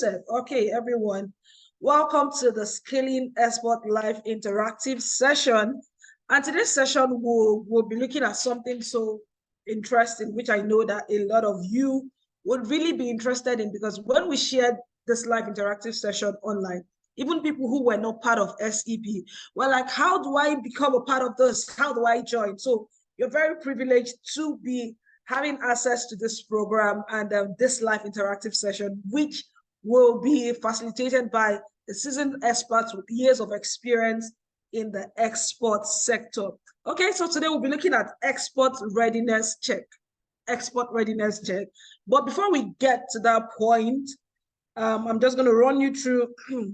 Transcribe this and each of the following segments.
Okay, everyone, welcome to the Scaling Export Live interactive session. And today's session we'll be looking at something so interesting, which I know that a lot of you would really be interested in, because when we shared this live interactive session online, even people who were not part of SEP were like, how do I become a part of this? How do I join? So you're very privileged to be having access to this program and this live interactive session, which will be facilitated by a seasoned experts with years of experience in the export sector. Okay, so today we'll be looking at export readiness check. Export readiness check. But before we get to that point, I'm just going to run you through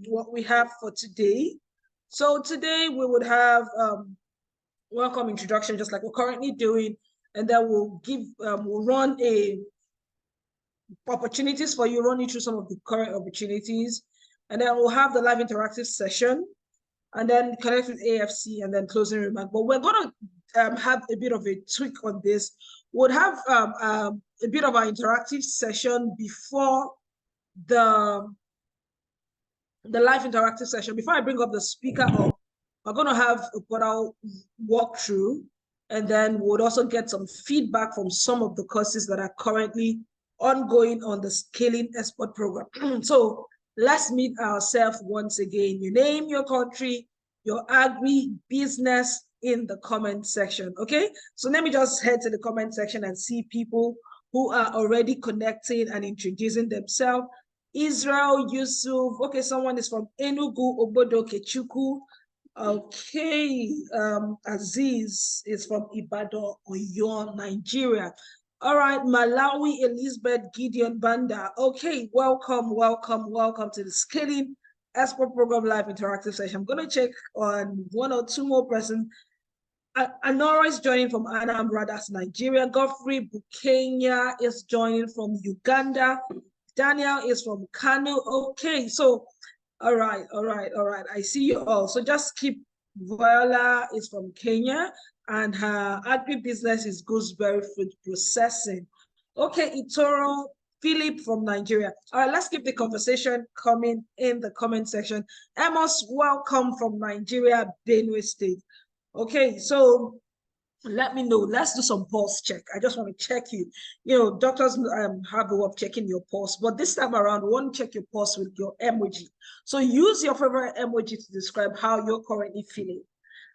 what we have for today. So today we would have welcome introduction, just like we're currently doing, and then we'll run opportunities for you, run you through some of the current opportunities, and then we'll have the live interactive session, and then connect with AFC, and then closing remark. But we're going to have a bit of a tweak on this. We'll have a bit of an interactive session before the live interactive session. Before I bring up the speaker up, we're going to have a portal walkthrough, and then we'll also get some feedback from some of the courses that are currently ongoing on the Scaling Export program. So let's meet ourselves once again. Your name, your country, your agri-business in the comment section, okay? So let me just head to the comment section and see people who are already connecting and introducing themselves. Israel Yusuf, okay, someone is from Enugu, Obodo Kechuku. Okay, Aziz is from Ibadan, Oyo, Nigeria. All right, Malawi, Elizabeth Gideon Banda. Okay, welcome to the Scaling Export Program Live Interactive Session. I'm going to check on one or two more persons. Anora is joining from Anambra, that's Nigeria. Godfrey Bukenya is joining from Uganda. Daniel is from Kano. Okay, so all right. I see you all. So just keep. Viola is from Kenya, and her agribusiness is gooseberry fruit processing. Okay, Itoro Philip from Nigeria. All right, let's keep the conversation coming in the comment section. Amos, welcome from Nigeria, Benue State. Okay, so let me know. Let's do some pulse check. I just want to check you. You know, doctors have a way of checking your pulse, but this time around, we want to check your pulse with your emoji. So use your favorite emoji to describe how you're currently feeling.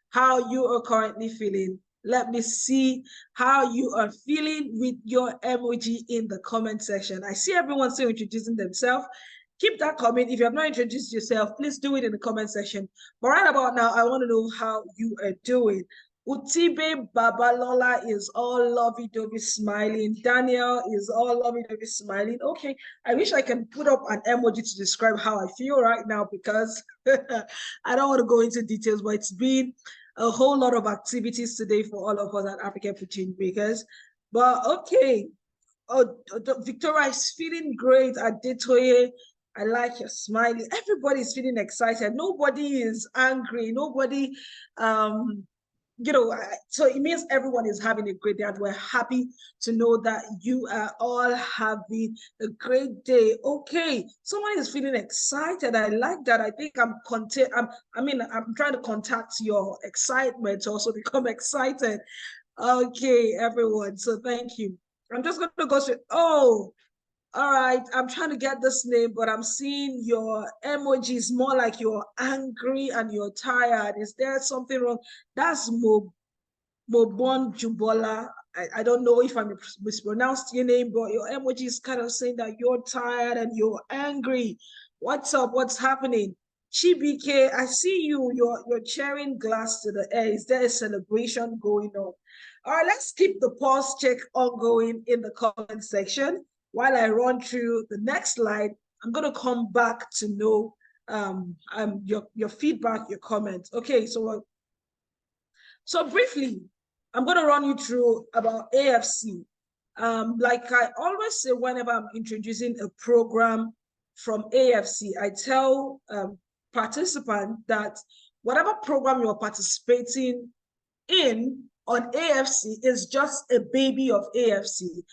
How you are currently feeling. Let me see how you are feeling with your emoji in the comment section. I see everyone still introducing themselves. Keep that comment. If you have not introduced yourself, please do it in the comment section. But right about now, I want to know how you are doing. Utibe Babalola is all lovey-dovey smiling. Daniel is all lovey-dovey smiling. Okay, I wish I can put up an emoji to describe how I feel right now, because I don't want to go into details, but it's been a whole lot of activities today for all of us at African Food Change Makers. But okay, Victoria is feeling great. Adetoye, I like your smiling. Everybody's feeling excited. Nobody is angry. Nobody, you know, so it means everyone is having a great day, and we're happy to know that you are all having a great day. Okay, someone is feeling excited. I like that. I think I'm trying to contact your excitement to also become excited. Okay, everyone. So thank you. I'm just going to go straight. Oh, all right, I'm trying to get this name, but I'm seeing your emojis more like you're angry and you're tired. Is there something wrong? That's Mobon Jubola. I don't know if I mispronounced your name, but your emoji is kind of saying that you're tired and you're angry. What's up? What's happening? Chibike, I see you. You're cheering glass to the air. Is there a celebration going on? All right, let's keep the pulse check ongoing in the comment section. While I run through the next slide, I'm going to come back to know your feedback, your comments. Okay, so briefly, I'm going to run you through about AFC. Like I always say, whenever I'm introducing a program from AFC, I tell participants that whatever program you're participating in on AFC is just a baby of AFC.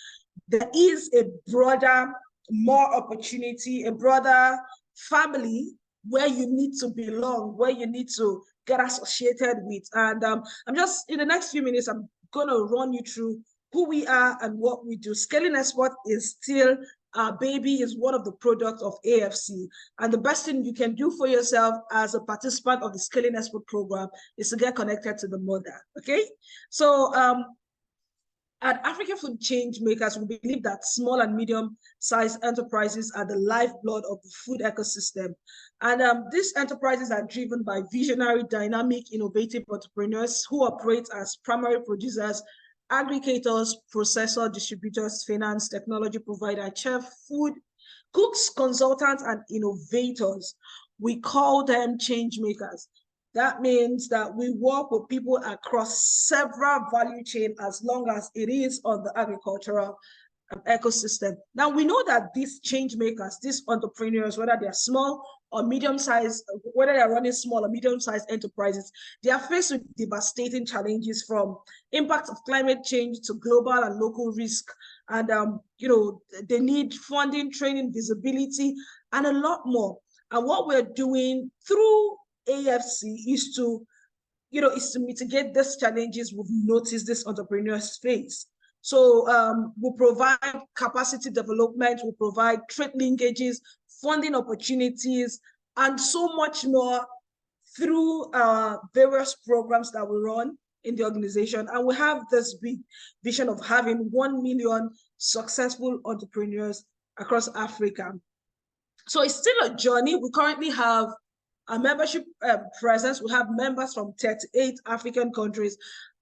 There is a broader more opportunity, a broader family where you need to belong, where you need to get associated with. And I'm just, in the next few minutes, I'm going to run you through who we are and what we do. Scaling Export is still our baby, is one of the products of AFC. And the best thing you can do for yourself as a participant of the Scaling Export program is to get connected to the mother, okay? So at African Food Change Makers, we believe that small and medium-sized enterprises are the lifeblood of the food ecosystem. And these enterprises are driven by visionary, dynamic, innovative entrepreneurs who operate as primary producers, aggregators, processors, distributors, finance, technology provider, chef, food, cooks, consultants, and innovators. We call them change makers. That means that we work with people across several value chain as long as it is on the agricultural ecosystem. Now, we know that these change makers, these entrepreneurs, whether they're small or medium-sized, whether they're running small or medium-sized enterprises, they are faced with devastating challenges from impact of climate change to global and local risk. And, they need funding, training, visibility, and a lot more. And what we're doing through AFC is to mitigate these challenges we've noticed these entrepreneurs face. So we provide capacity development, we provide trade linkages, funding opportunities, and so much more through various programs that we run in the organization. And we have this big vision of having 1 million successful entrepreneurs across Africa. So it's still a journey. We currently have a membership presence. We have members from 38 African countries,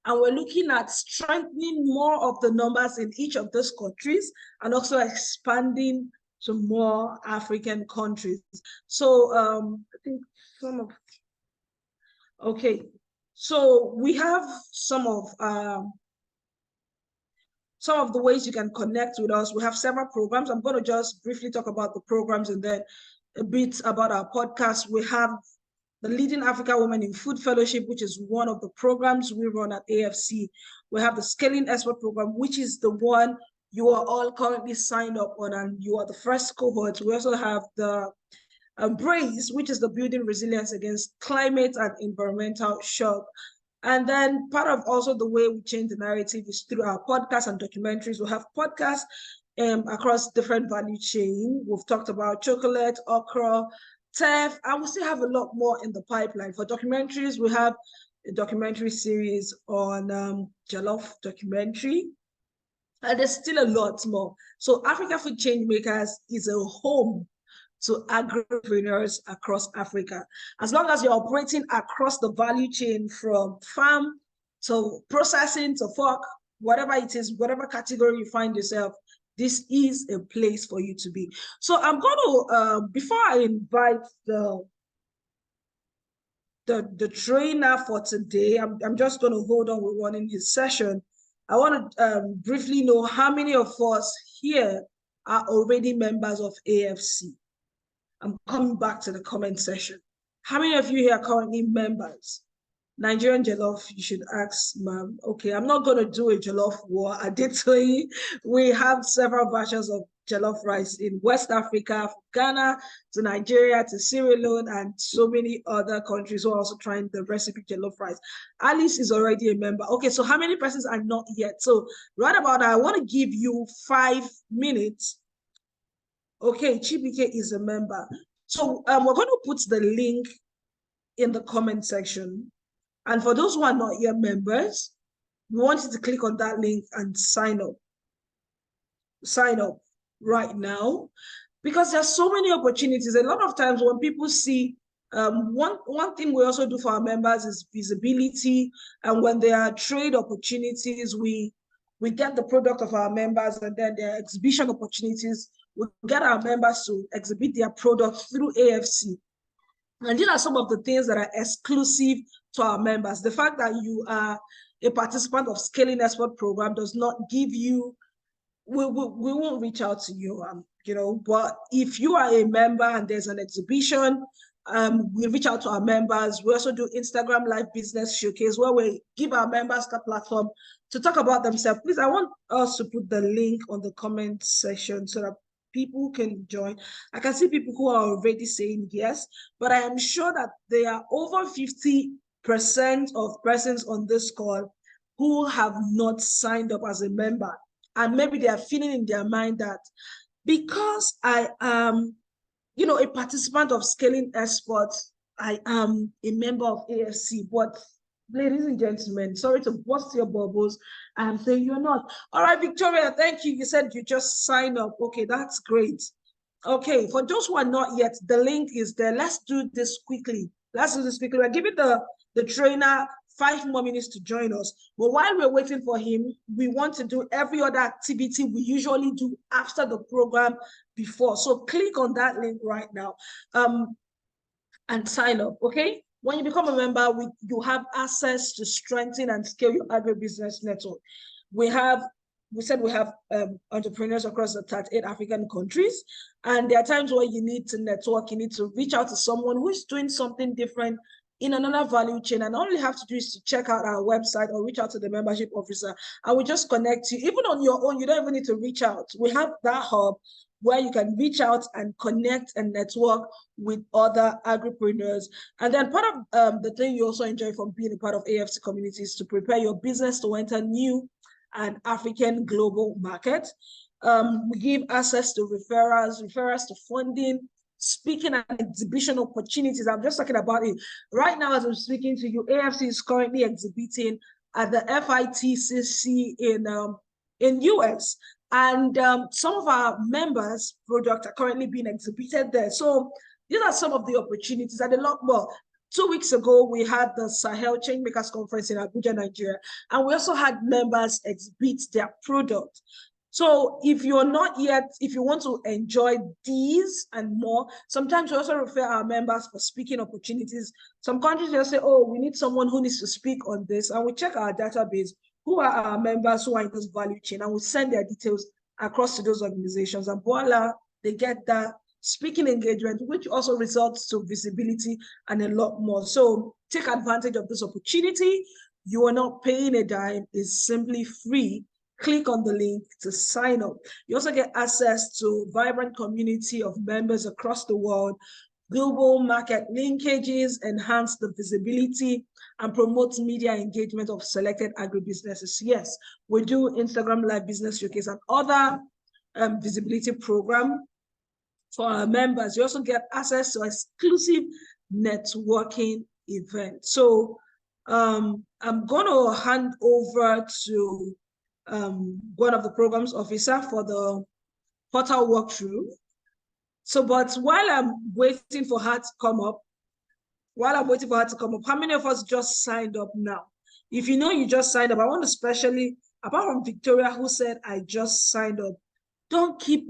and we're looking at strengthening more of the numbers in each of those countries and also expanding to more African countries. So I think so we have some of the ways you can connect with us. We have several programs. I'm going to just briefly talk about the programs and then a bit about our podcast. We have the Leading Africa Women in Food Fellowship, which is one of the programs we run at AFC. We have the Scaling Export program, which is the one you are all currently signed up on, and you are the first cohort. We also have the Brace, which is the Building Resilience Against Climate and Environmental Shock. And then part of also the way we change the narrative is through our podcasts and documentaries. We have podcasts across different value chain. We've talked about chocolate, okra, teff, and we still have a lot more in the pipeline. For documentaries, we have a documentary series on Jollof documentary, and there's still a lot more. So Africa Food Change Makers is a home to agripreneurs across Africa. As long as you're operating across the value chain from farm to processing to fork, whatever it is, whatever category you find yourself, this is a place for you to be. So I'm going to, before I invite the trainer for today, I'm just going to hold on with running his session. I want to briefly know how many of us here are already members of AFC. I'm coming back to the comment section. How many of you here are currently members? Nigerian jollof, you should ask, ma'am. Okay, I'm not going to do a jollof war. I did tell you we have several versions of jollof rice in West Africa, from Ghana to Nigeria to Sierra Leone, and so many other countries who are also trying the recipe jollof rice. Alice is already a member. Okay, so how many persons are not yet? So right about now, I want to give you 5 minutes. Okay, Chibike is a member. So we're going to put the link in the comment section. And for those who are not yet members, we want you to click on that link and sign up. Sign up right now, because there's so many opportunities. A lot of times when people see, one thing we also do for our members is visibility. And when there are trade opportunities, we get the product of our members, and then there are exhibition opportunities. We get our members to exhibit their products through AFC. And these are some of the things that are exclusive to our members. The fact that you are a participant of Scaling Export program does not give you, we won't reach out to you, but if you are a member and there's an exhibition, we reach out to our members. We also do Instagram Live Business Showcase, where we give our members the platform to talk about themselves. Please, I want us to put the link on the comment section so that people who can join. I can see people who are already saying yes, but I am sure that there are over 50% of persons on this call who have not signed up as a member. And maybe they are feeling in their mind that because I am, a participant of Scaling Exports, I am a member of AFC, but ladies and gentlemen, sorry to burst your bubbles. I'm saying you're not. All right, Victoria, thank you. You said you just signed up. Okay, that's great. Okay, for those who are not yet, the link is there. Let's do this quickly. We're giving the trainer 5 more minutes to join us. But while we're waiting for him, we want to do every other activity we usually do after the program before. So click on that link right now and sign up, okay? When you become a member, you have access to strengthen and scale your agribusiness network. We said we have entrepreneurs across the 38 African countries, and there are times where you need to network, you need to reach out to someone who is doing something different in another value chain, and all you have to do is to check out our website or reach out to the membership officer, and we just connect you. Even on your own, you don't even need to reach out. We have that hub where you can reach out and connect and network with other agripreneurs. And then part of the thing you also enjoy from being a part of AFC community is to prepare your business to enter new and African global market. We give access to referrals to funding, speaking and exhibition opportunities. I'm just talking about it. Right now, as I'm speaking to you, AFC is currently exhibiting at the FITCC in US. And some of our members' products are currently being exhibited there. So these are some of the opportunities, and a lot more. 2 weeks ago, we had the Sahel Changemakers Conference in Abuja, Nigeria, and we also had members exhibit their product. So if you want to enjoy these and more, sometimes we also refer our members for speaking opportunities. Some countries will say, oh, we need someone who needs to speak on this, and we check our database. Who are our members who are in this value chain, and we send their details across to those organizations, and voila, they get that speaking engagement, which also results to visibility and a lot more. So take advantage of this opportunity. You are not paying a dime. It's simply free. Click on the link to sign up. You also get access to a vibrant community of members across the world, global market linkages, enhance the visibility, and promote media engagement of selected agribusinesses. Yes, we do Instagram Live Business Showcase and other visibility program for our members. You also get access to exclusive networking events. So I'm going to hand over to one of the programs officer for the portal walkthrough. So, but while I'm waiting for her to come up, how many of us just signed up now? If you know you just signed up, I want to specially, apart from Victoria who said, I just signed up, don't keep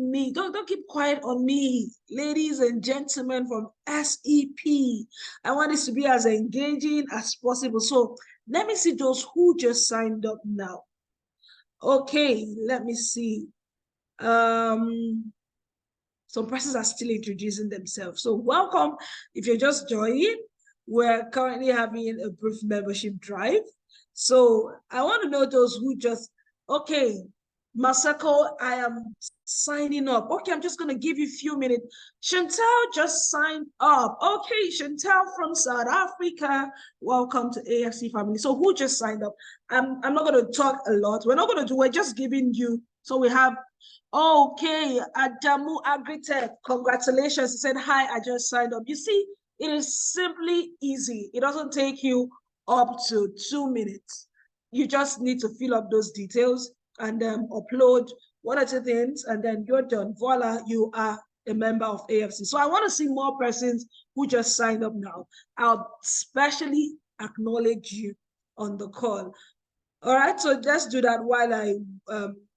quiet on me, ladies and gentlemen from SEP. I want this to be as engaging as possible. So let me see those who just signed up now. Okay, let me see. Some persons are still introducing themselves. So welcome. If you're just joining, we're currently having a brief membership drive. So I want to know those who just, okay, Masako, I am signing up. Okay, I'm just going to give you a few minutes. Chantel just signed up. Okay, Chantel from South Africa. Welcome to AFC family. So who just signed up? I'm not going to talk a lot. We're just giving you. So we have, okay, Adamu Agritech. Congratulations. He said, hi, I just signed up. You see, it is simply easy. It doesn't take you up to 2 minutes. You just need to fill up those details and upload 1 or 2 things, and then you're done. Voila, you are a member of AFC. So I want to see more persons who just signed up now. I'll specially acknowledge you on the call. All right, so let's do that while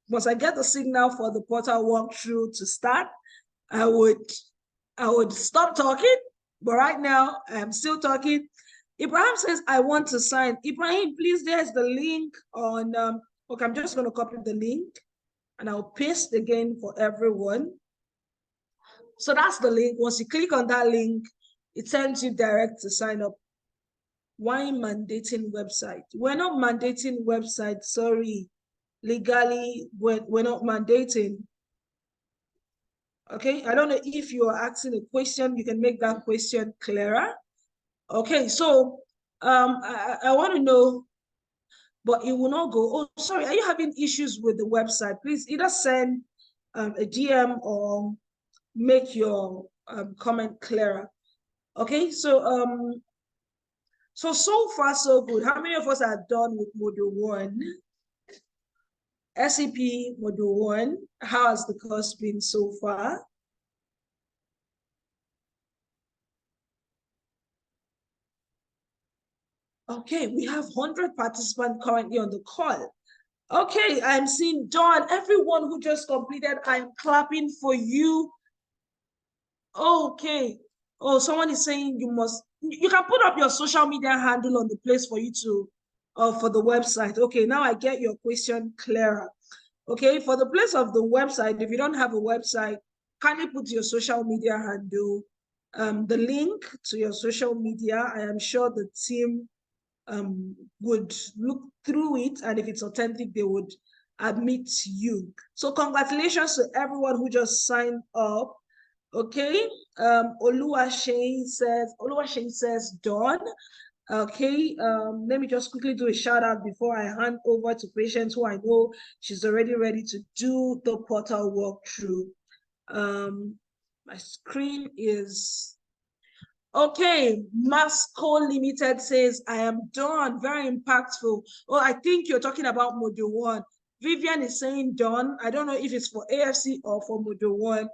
once I get the signal for the portal walkthrough to start, I would stop talking, but right now I'm still talking. Ibrahim says, I want to sign. Ibrahim, please, there's the link on, okay, I'm just going to copy the link and I'll paste again for everyone. So that's the link. Once you click on that link, it sends you direct to sign up. Why mandating website? We're not mandating website, sorry. Legally, we're not mandating. Okay, I don't know if you are asking a question, you can make that question clearer. Okay, so I want to know, but it will not go. Oh, sorry, are you having issues with the website? Please either send a DM or make your comment clearer. Okay, so far so good. How many of us are done with module 1? SEP module 1. How has the course been so far? Okay, we have 100 participants currently on the call. Okay, I'm seeing Dawn. Everyone who just completed, I'm clapping for you. Okay. Oh, someone is saying you can put up your social media handle on the place for you to, for the website. Okay, now I get your question clearer. Okay, for the place of the website, if you don't have a website, kindly put your social media handle, the link to your social media. I am sure the team would look through it, and if it's authentic, they would admit you. So congratulations to everyone who just signed up. Okay, Oluwaseyi says Dawn. Okay, let me just quickly do a shout out before I hand over to Patience, who I know she's already ready to do the portal walkthrough. My screen is okay. Masco Limited says, I am done. Very impactful. Oh, I think you're talking about module 1. Vivian is saying done. I don't know if it's for AFC or for module 1.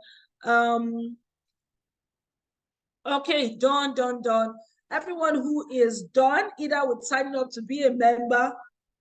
Okay, done. Everyone who is done, either with signing up to be a member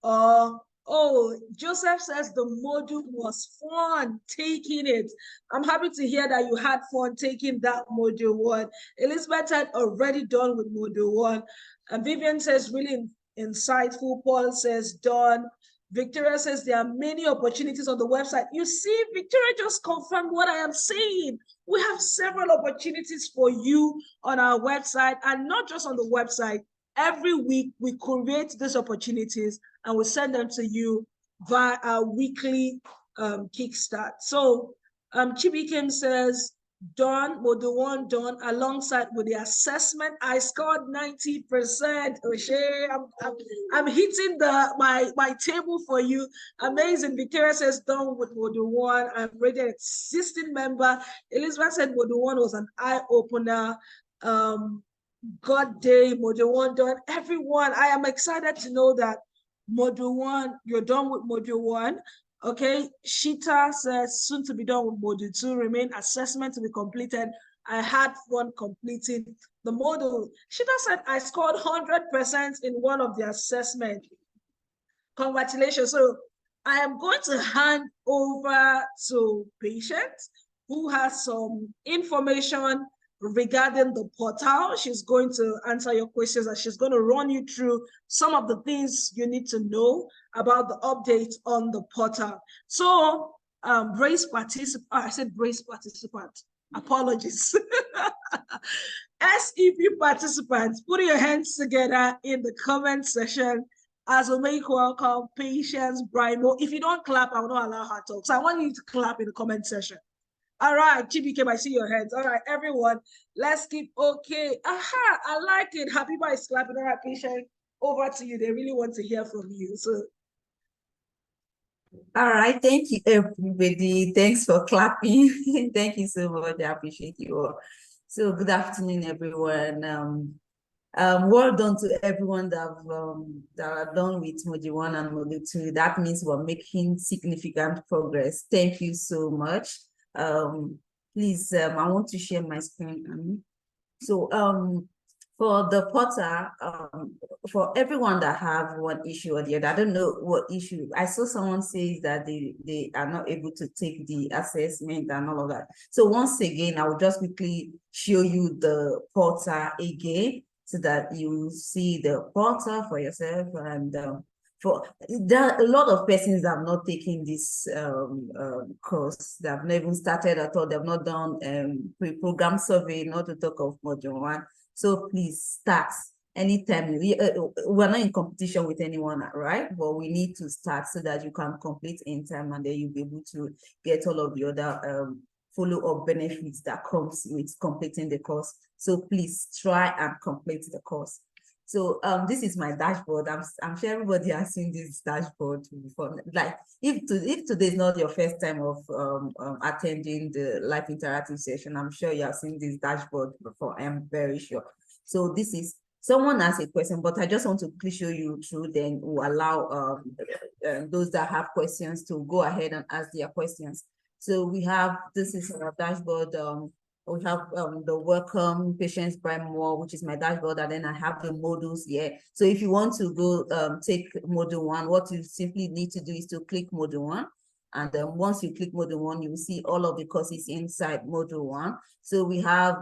or, oh, Joseph says the module was fun taking it. I'm happy to hear that you had fun taking that module 1. Elizabeth had already done with module 1. And Vivian says really insightful. Paul says done. Victoria says there are many opportunities on the website. You see, Victoria just confirmed what I am saying. We have several opportunities for you on our website, and not just on the website. Every week, we create these opportunities and we send them to you via our weekly kickstart. So Chibi Kim says, done, module 1 done, alongside with the assessment. I scored 90%. O'Shea, I'm hitting my table for you. Amazing. Victoria says done with module 1. I'm already an existing member. Elizabeth said module 1 was an eye-opener. God day, module 1 done. Everyone, I am excited to know that module 1, you're done with module 1. Okay, Shita says soon to be done with module 2, remain assessment to be completed. I had fun completing the module. Shita said I scored 100% in one of the assessments. Congratulations. So I am going to hand over to Patience, who has some information regarding the portal. She's going to answer your questions and she's going to run you through some of the things you need to know about the update on the portal. So brace participant, I said brace participant, apologies. SEP participants, put your hands together in the comment section as we make welcome Patience Brimo. If you don't clap, I will not allow her to talk. So I want you to clap in the comment section. All right, GBK, I see your hands. All right, everyone, let's keep okay. Aha, I like it. Habiba is clapping. All right, Patience, over to you. They really want to hear from you. So, all right, thank you, everybody. Thanks for clapping. Thank you so much. I appreciate you all. So, good afternoon, everyone. Well done to everyone that are done with module 1 and module 2. That means we're making significant progress. Thank you so much. Please, I want to share my screen. So for the portal, for everyone that have one issue or the other, I don't know what issue. I saw someone say that they are not able to take the assessment and all of that. So once again, I will just quickly show you the portal again so that you see the portal for yourself. And there are a lot of persons that have not taken this course. They have not even started at all. They have not done pre-program survey, not to talk of module 1. So please start anytime. We're not in competition with anyone, right? But we need to start so that you can complete in time, and then you'll be able to get all of the other follow-up benefits that comes with completing the course. So please try and complete the course. So this is my dashboard. I'm sure everybody has seen this dashboard before. Like if today is not your first time of attending the live interactive session, I'm sure you have seen this dashboard before. I'm very sure. So this is someone asked a question, but I just want to quickly show you through. Then we'll allow those that have questions to go ahead and ask their questions. So we have, this is our dashboard. We have the welcome patients by more, which is my dashboard, and then I have the modules here. So if you want to go take module 1, what you simply need to do is to click module 1. And then once you click module 1, you will see all of the courses inside module 1. So we have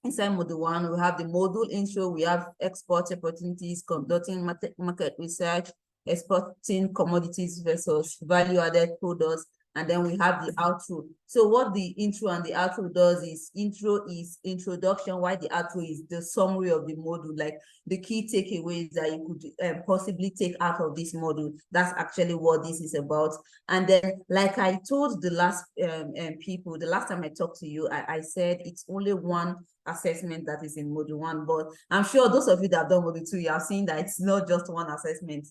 inside module 1, we have the module intro, we have export opportunities, conducting market research, exporting commodities versus value-added products, and then we have the outro. So what the intro and the outro does is, intro is introduction, while the outro is the summary of the module, like the key takeaways that you could possibly take out of this module. That's actually what this is about. And then, like I told the last people, the last time I talked to you, I said it's only one assessment that is in module 1, but I'm sure those of you that have done module 2, you have seen that it's not just one assessment.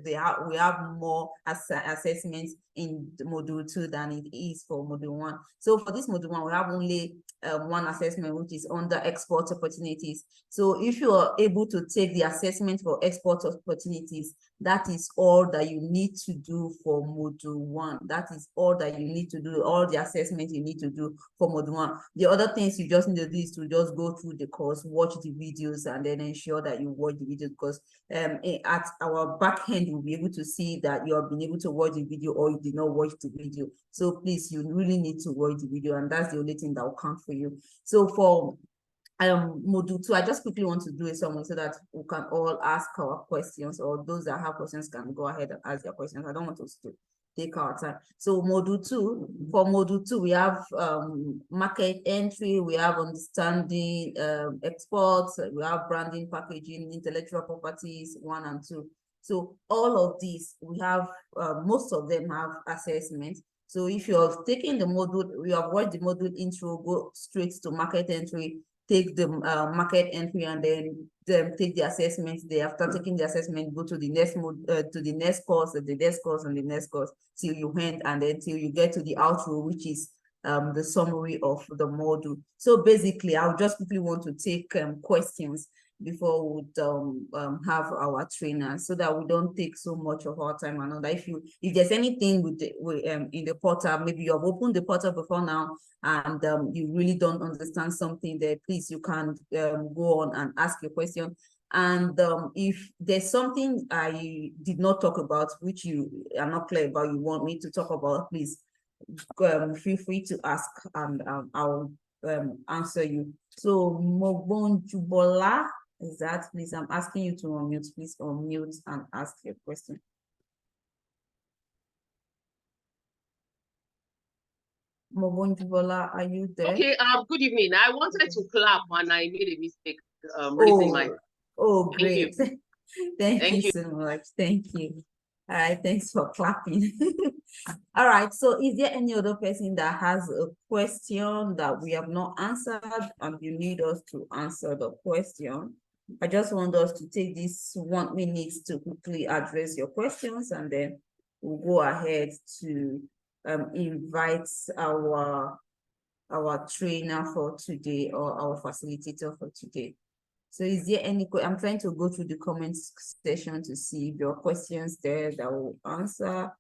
We have more assessments in module 2 than it is for module 1. So for this module 1, we have only one assessment, which is under export opportunities. So if you are able to take the assessment for export opportunities, that is all that you need to do for module 1. That is all that you need to do, all the assessments you need to do for module 1. The other things you just need to do is to just go through the course, watch the videos, and then ensure that you watch the videos, because at our back end, you'll be able to see that you have been able to watch the video or you did not watch the video. So please, you really need to watch the video, and that's the only thing that will count for you. So for module 2, I just quickly want to do a summary so that we can all ask our questions, or those that have questions can go ahead and ask their questions. I don't want us to take our time. So module 2, for module 2, we have market entry, we have understanding exports, we have branding, packaging, intellectual properties 1 and 2. So all of these, we have, most of them have assessments. So if you're taking the module, you have watched the module intro, go straight to market entry, take the market entry, and then take the assessment. They, after taking the assessment, go to the next to the next course, the next course, and the next course, till you end, and then till you get to the outro, which is the summary of the module. So basically, I would just quickly want to take questions before we have our trainer, so that we don't take so much of our time. And if there's anything with in the portal, maybe you have opened the portal before now, and you really don't understand something there, please, you can go on and ask your question. And if there's something I did not talk about, which you are not clear about, you want me to talk about, please feel free to ask, and I'll answer you. So Mobonjubola, is that, please, I'm asking you to unmute, please unmute and ask your question. Mobonjubola, are you there? Okay, good evening. I wanted to clap and I made a mistake raising my. Oh, great. Thank you. Thank you so much. Thank you. All right, thanks for clapping. All right, so is there any other person that has a question that we have not answered and you need us to answer the question? I just want us to take this 1 minute to quickly address your questions, and then we'll go ahead to invite our trainer for today, or our facilitator for today. So is there any, I'm trying to go through the comments section to see if there are questions there that will answer.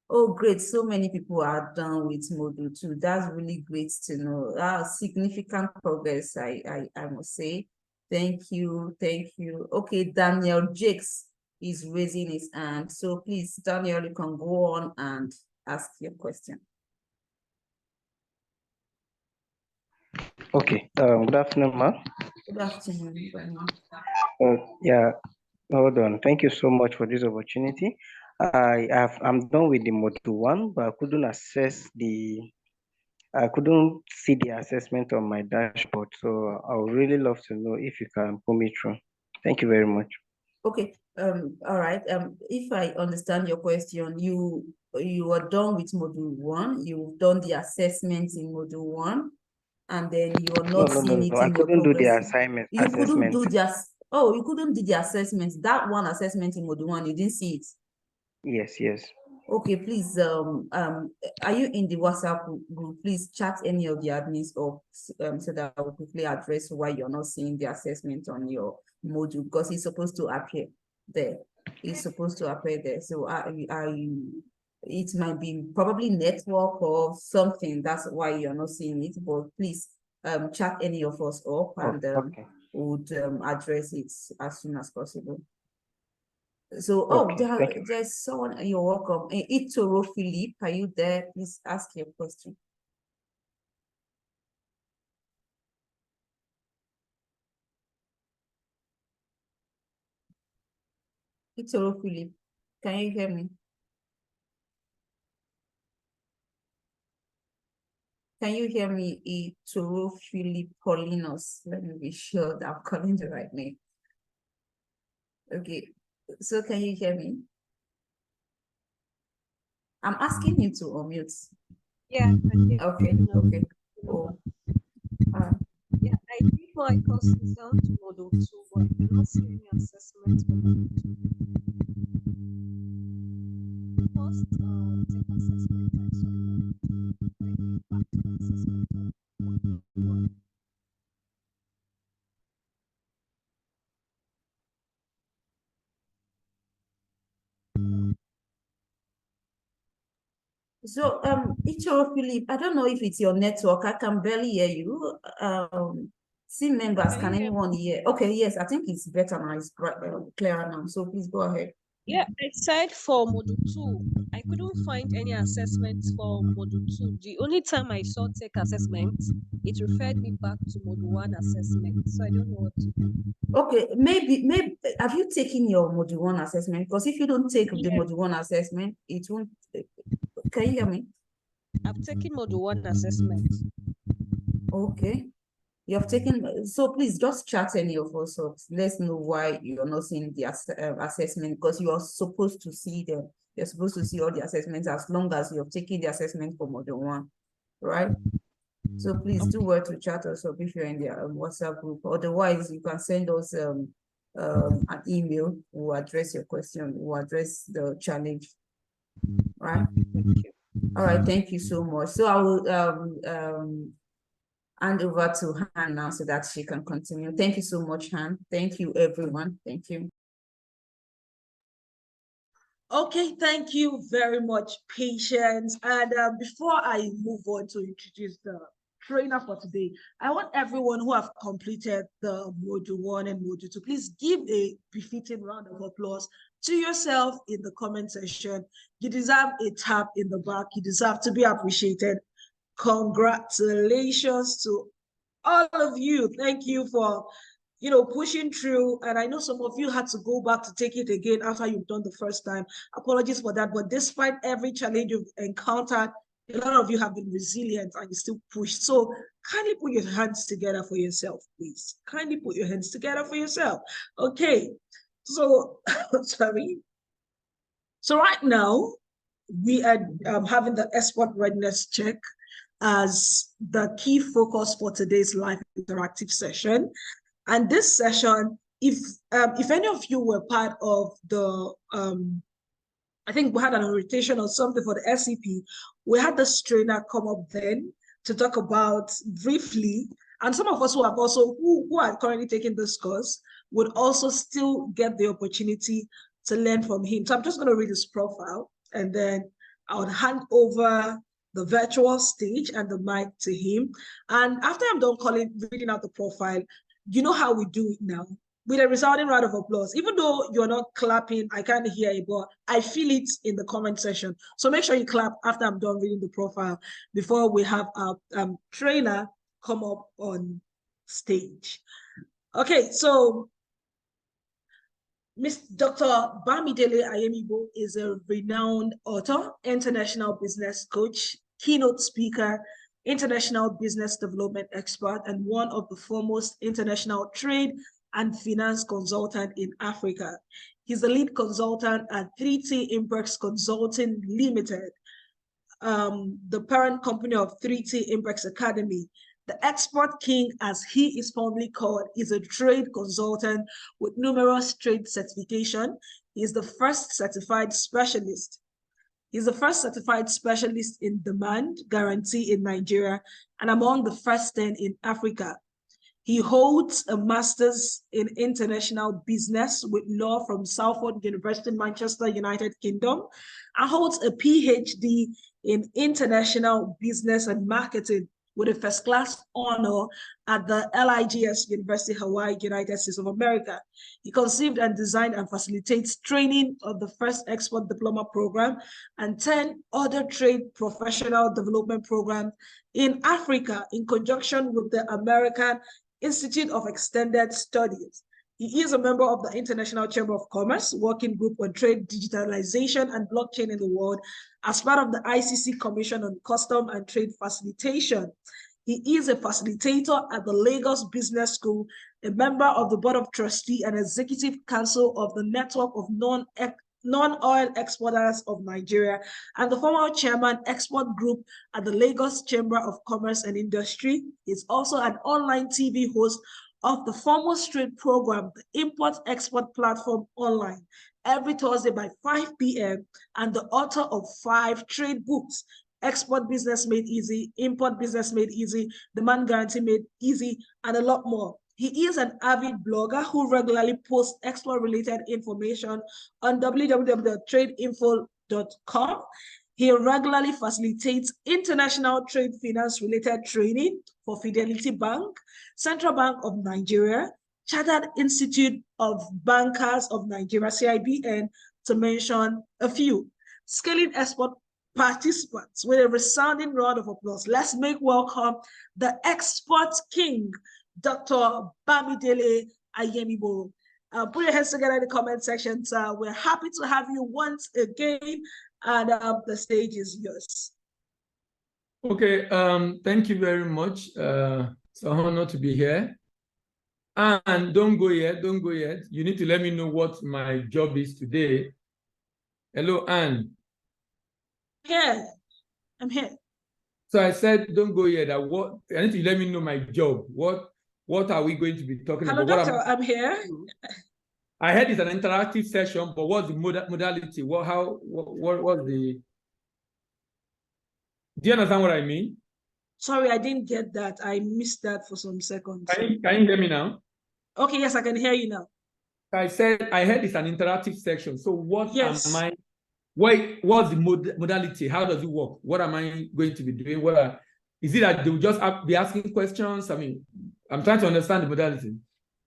Oh, great. So many people are done with module 2. That's really great to know. Significant progress, I must say. Thank you. Thank you. Okay, Daniel Jakes is raising his hand. So please, Daniel, you can go on and ask your question. Okay, good afternoon, ma'am. Good afternoon. Yeah, hold on. Thank you so much for this opportunity. I'm done with the module 1, but I couldn't see the assessment on my dashboard. So I would really love to know if you can pull me through. Thank you very much. Okay, All right. If I understand your question, you are done with module 1. You've done the assessments in module 1, and then you're No, not no, seeing no, it no. I in your couldn't do the progress. You couldn't assessment. do you couldn't do the assessments. That one assessment in module 1, you didn't see it. Yes, yes. Okay, please, are you in the WhatsApp group? Please chat any of the admins up, so that I will quickly address why you're not seeing the assessment on your module, because it's supposed to appear there. It's supposed to appear there. So it might be probably network or something. That's why you're not seeing it. But please, chat any of us up, and Okay. would address it as soon as possible. So, Okay, thank you. there's someone, you're welcome. Itoro Philip, are you there? Please ask your question. Itoro Philip, can you hear me? Can you hear me? Itoro Philip Paulinos. Let me be sure that I'm calling the right name. Okay, so can you hear me? I'm asking you to unmute. Yeah. Okay, okay. Oh, yeah, I did my course down to model 2, but I cannot see any assessment for model 2. First, take assessment, I saw model 2, then back to assessment model 1. so Itoro Philip, I don't know if it's your network. I can barely hear you. Team members, can anyone hear? Okay, yes, I think it's better now. It's clearer now. So please go ahead. Yeah, I said for module 2, I couldn't find any assessments for module 2. The only time I saw take assessment, it referred me back to module 1 assessment. So I don't know what to do. Okay, maybe have you taken your module 1 assessment? Because if you don't take the module 1 assessment, it won't. Can you hear me? I've taken module 1 assessment. Okay. You have taken, so please just chat any of us up. Let's know why you're not seeing the assessment, because you are supposed to see them. You're supposed to see all the assessments as long as you're taking the assessment for module 1, right? So please do well to chat us up if you're in the WhatsApp group. Otherwise, you can send us an email. We'll address your question. We'll address the challenge, right? All right, thank you so much. So I will hand over to Han now so that she can continue. Thank you so much, Han. Thank you, everyone. Thank you. Okay, thank you very much, Patience. And before I move on to introduce the trainer for today, I want everyone who have completed the module 1 and module 2, please give a befitting round of applause to yourself in the comment section. You deserve a tap in the back. You deserve to be appreciated. Congratulations to all of you. Thank you for pushing through. And I know some of you had to go back to take it again after you've done the first time. Apologies for that. But despite every challenge you've encountered, a lot of you have been resilient and you still pushed. So kindly put your hands together for yourself, please. Kindly put your hands together for yourself. Okay. So, sorry. So right now, we are having the export readiness check as the key focus for today's live interactive session. And this session, if any of you were part of the, I think we had an orientation or something for the SEP, we had this trainer come up then to talk about briefly, and some of us who have also, who are currently taking this course, would also still get the opportunity to learn from him. So I'm just going to read his profile, and then I would hand over the virtual stage and the mic to him. And after I'm done reading out the profile, you know how we do it now. With a resounding round of applause. Even though you're not clapping, I can't hear it, but I feel it in the comment section. So make sure you clap after I'm done reading the profile before we have our trainer come up on stage. Okay, so Dr. Bamidele Ayemibo is a renowned author, international business coach, keynote speaker, international business development expert, and one of the foremost international trade and finance consultant in Africa. He's the lead consultant at 3T Impex Consulting Limited, the parent company of 3T Impex Academy. The export king, as he is formally called, is a trade consultant with numerous trade certifications. He is the first certified specialist. He's the first certified specialist in demand guarantee in Nigeria and among the first 10 in Africa. He holds a master's in international business with law from Salford University, Manchester, United Kingdom, and holds a PhD in international business and marketing with a first-class honor at the LIGS University, Hawaii, United States of America. He conceived and designed and facilitates training of the first export diploma program and 10 other trade professional development programs in Africa in conjunction with the American Institute of Extended Studies. He is a member of the International Chamber of Commerce Working Group on Trade Digitalization and Blockchain in the World as part of the ICC Commission on Custom and Trade Facilitation. He is a facilitator at the Lagos Business School, a member of the Board of Trustees and Executive Council of the Network of Non-Oil Exporters of Nigeria, and the former chairman export group at the Lagos Chamber of Commerce and Industry. He's also an online TV host of the foremost trade program, the Import-Export Platform Online, every Thursday by 5 p.m., and the author of 5 trade books: Export Business Made Easy, Import Business Made Easy, Demand Guarantee Made Easy, and a lot more. He is an avid blogger who regularly posts export-related information on www.tradeinfo.com. He regularly facilitates international trade finance-related training for Fidelity Bank, Central Bank of Nigeria, Chartered Institute of Bankers of Nigeria, CIBN, to mention a few. Scaling export participants with a resounding round of applause. Let's make welcome the export king, Dr. Bamidele Ayemibo. Put your hands together in the comment section. We're happy to have you once again, and the stage is yours. Okay, thank you very much. It's an honor to be here. And don't go yet, don't go yet. You need to let me know what my job is today. Hello, Anne. Here, I'm here. So I said, don't go yet. I need to let me know my job. What are we going to be talking Hello, about? Doctor, I'm here. I heard it's an interactive session, but what's the modality? What's the... Do you understand what I mean? Sorry, I didn't get that. I missed that for some seconds. Can you hear me now? Okay, yes, I can hear you now. I said, I heard it's an interactive section. So what Yes. am I... What's the modality? How does it work? What am I going to be doing? Is it that they will just be asking questions? I mean, I'm trying to understand the modality.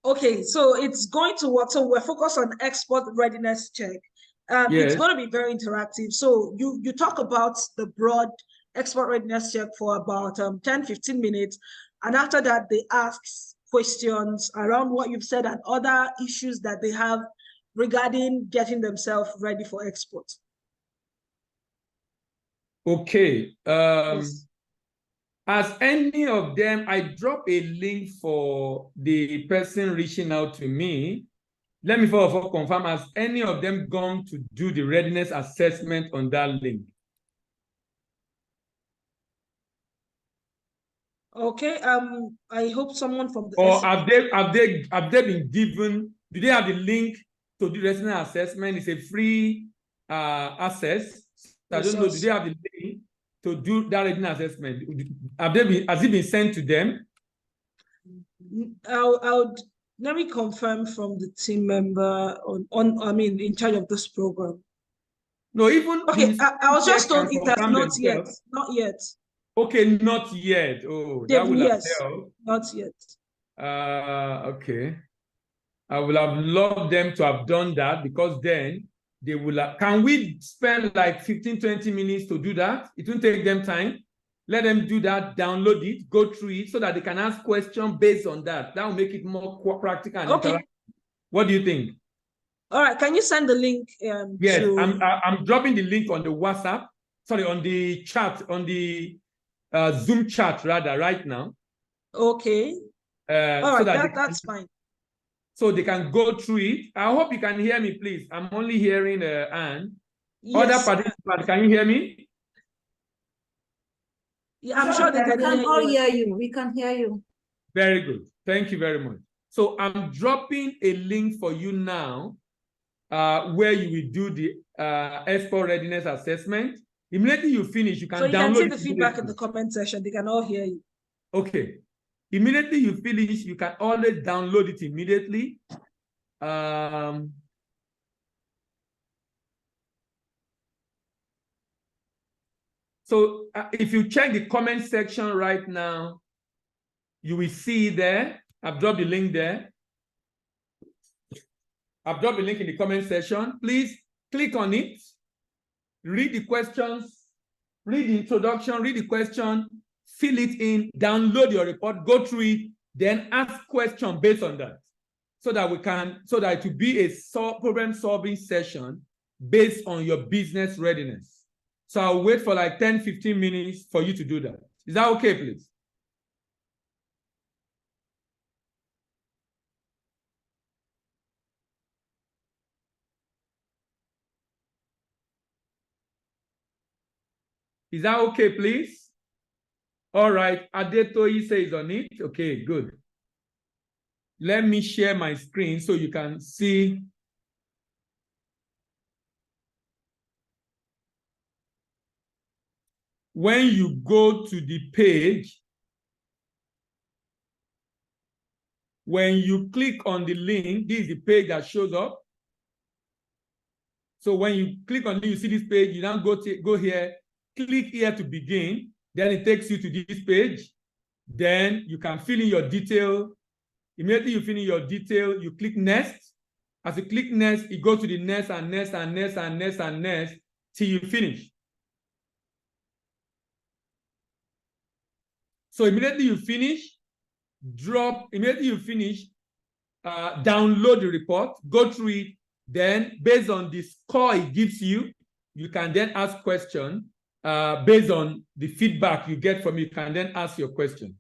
Okay, so it's going to work. So we're focused on export readiness check. Yes. It's going to be very interactive. So you talk about the broad export readiness check for about 10-15 minutes. And after that, they ask questions around what you've said and other issues that they have regarding getting themselves ready for export. Okay. Yes. As any of them, I drop a link for the person reaching out to me. Let me first of all confirm, has any of them gone to do the readiness assessment on that link? Okay. I hope someone from the Or SEP. have they been given? Do they have the link to do readiness assessment? It's a free access. So I don't know. Do they have the link to do that readiness assessment? Has it been sent to them? Let me confirm from the team member in charge of this program. No, even okay. I was just told it has not yet. Not yet. Okay, not yet. Oh, that will have helped. Not yet. Okay. I would have loved them to have done that, because then they will have, can we spend like 15-20 minutes to do that? It won't take them time. Let them do that, download it, go through it so that they can ask questions based on that. That will make it more practical and interactive. What do you think? All right, can you send the link? Yes, I'm dropping the link on the WhatsApp, sorry, on the chat, on the Zoom chat rather, right now. Okay. All right, so that's fine. so they can go through it. I hope you can hear me, please. I'm only hearing Anne. Other Yes, participants, can you hear me? yeah, I'm sure they We can hear can all you. hear you. We can hear you. Very good. Thank you very much. So I'm dropping a link for you now where you will do the S4 readiness assessment. Immediately you finish, you can So you download can see it the feedback in immediately. the comment section. They can all hear you. Okay. Immediately you finish, you can always download it immediately. So if you check the comment section right now, you will see there. I've dropped the link there. I've dropped the link in the comment section. Please click on it. Read the questions. Read the introduction. Read the question. Fill it in. Download your report. Go through it. Then ask questions based on that, so that it will be a problem-solving session based on your business readiness. So I'll wait for like 10, 15 minutes for you to do that. Is that okay, please? Is that okay, please? All right. Adetoyi says on it. Okay, good. Let me share my screen so you can see. When you go to the page, when you click on the link, this is the page that shows up. So when you click on it, you see this page, you now go here, click here to begin. Then it takes you to this page. Then you can fill in your detail. Immediately you fill in your detail, you click next. As you click next, it goes to the next and next and next and next and next till you finish. So immediately you finish, download the report, go through it. Then based on the score it gives you, you can then ask questions. Based on the feedback you get from it, you can then ask your question.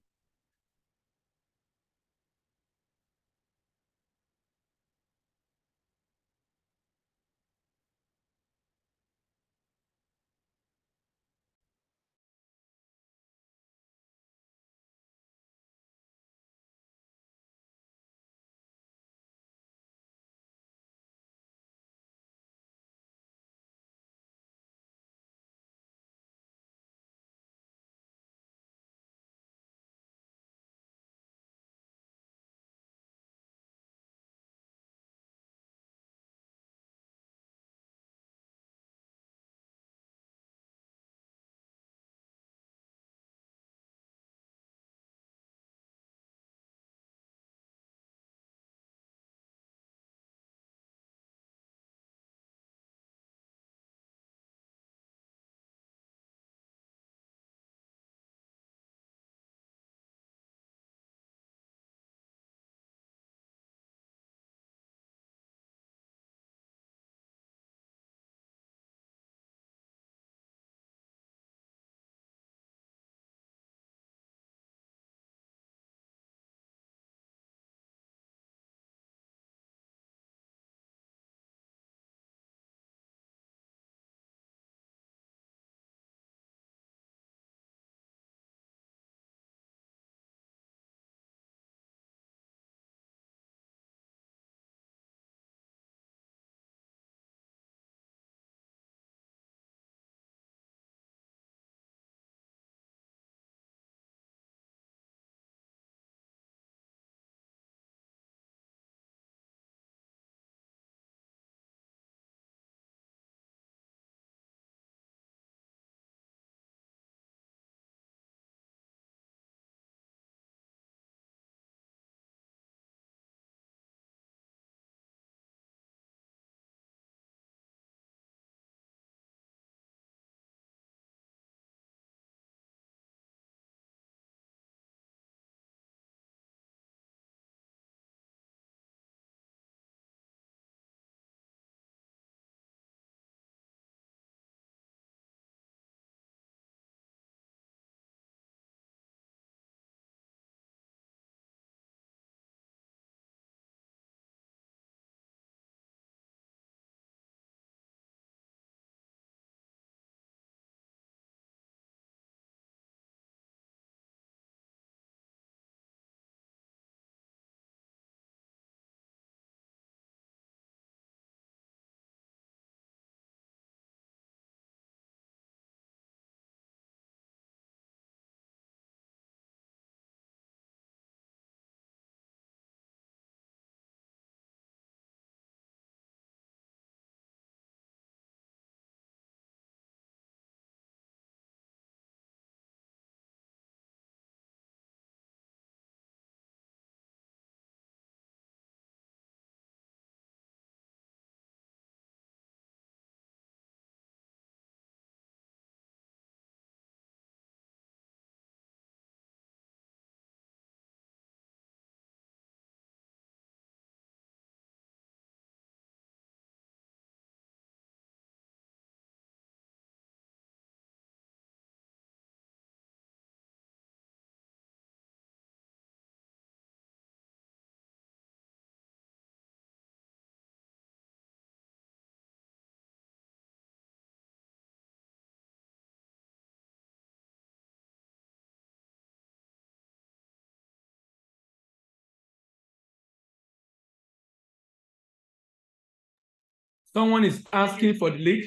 Someone is asking for the link.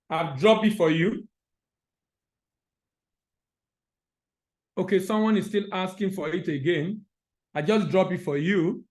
I've dropped it for you. Okay, someone is still asking for it again. I just dropped it for you.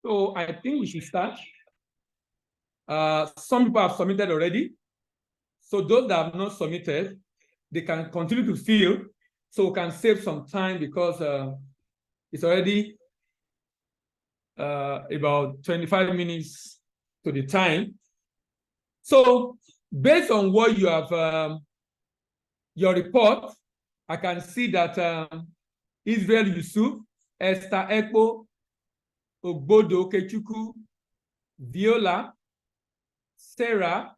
So I think we should start. Some people have submitted already. So those that have not submitted, they can continue to fill, so we can save some time because it's already about 25 minutes to the time. So based on what you have, your report, I can see that Israel Yusuf, Esther Ekpo, Ogbodo Kechuku, Viola, Sarah,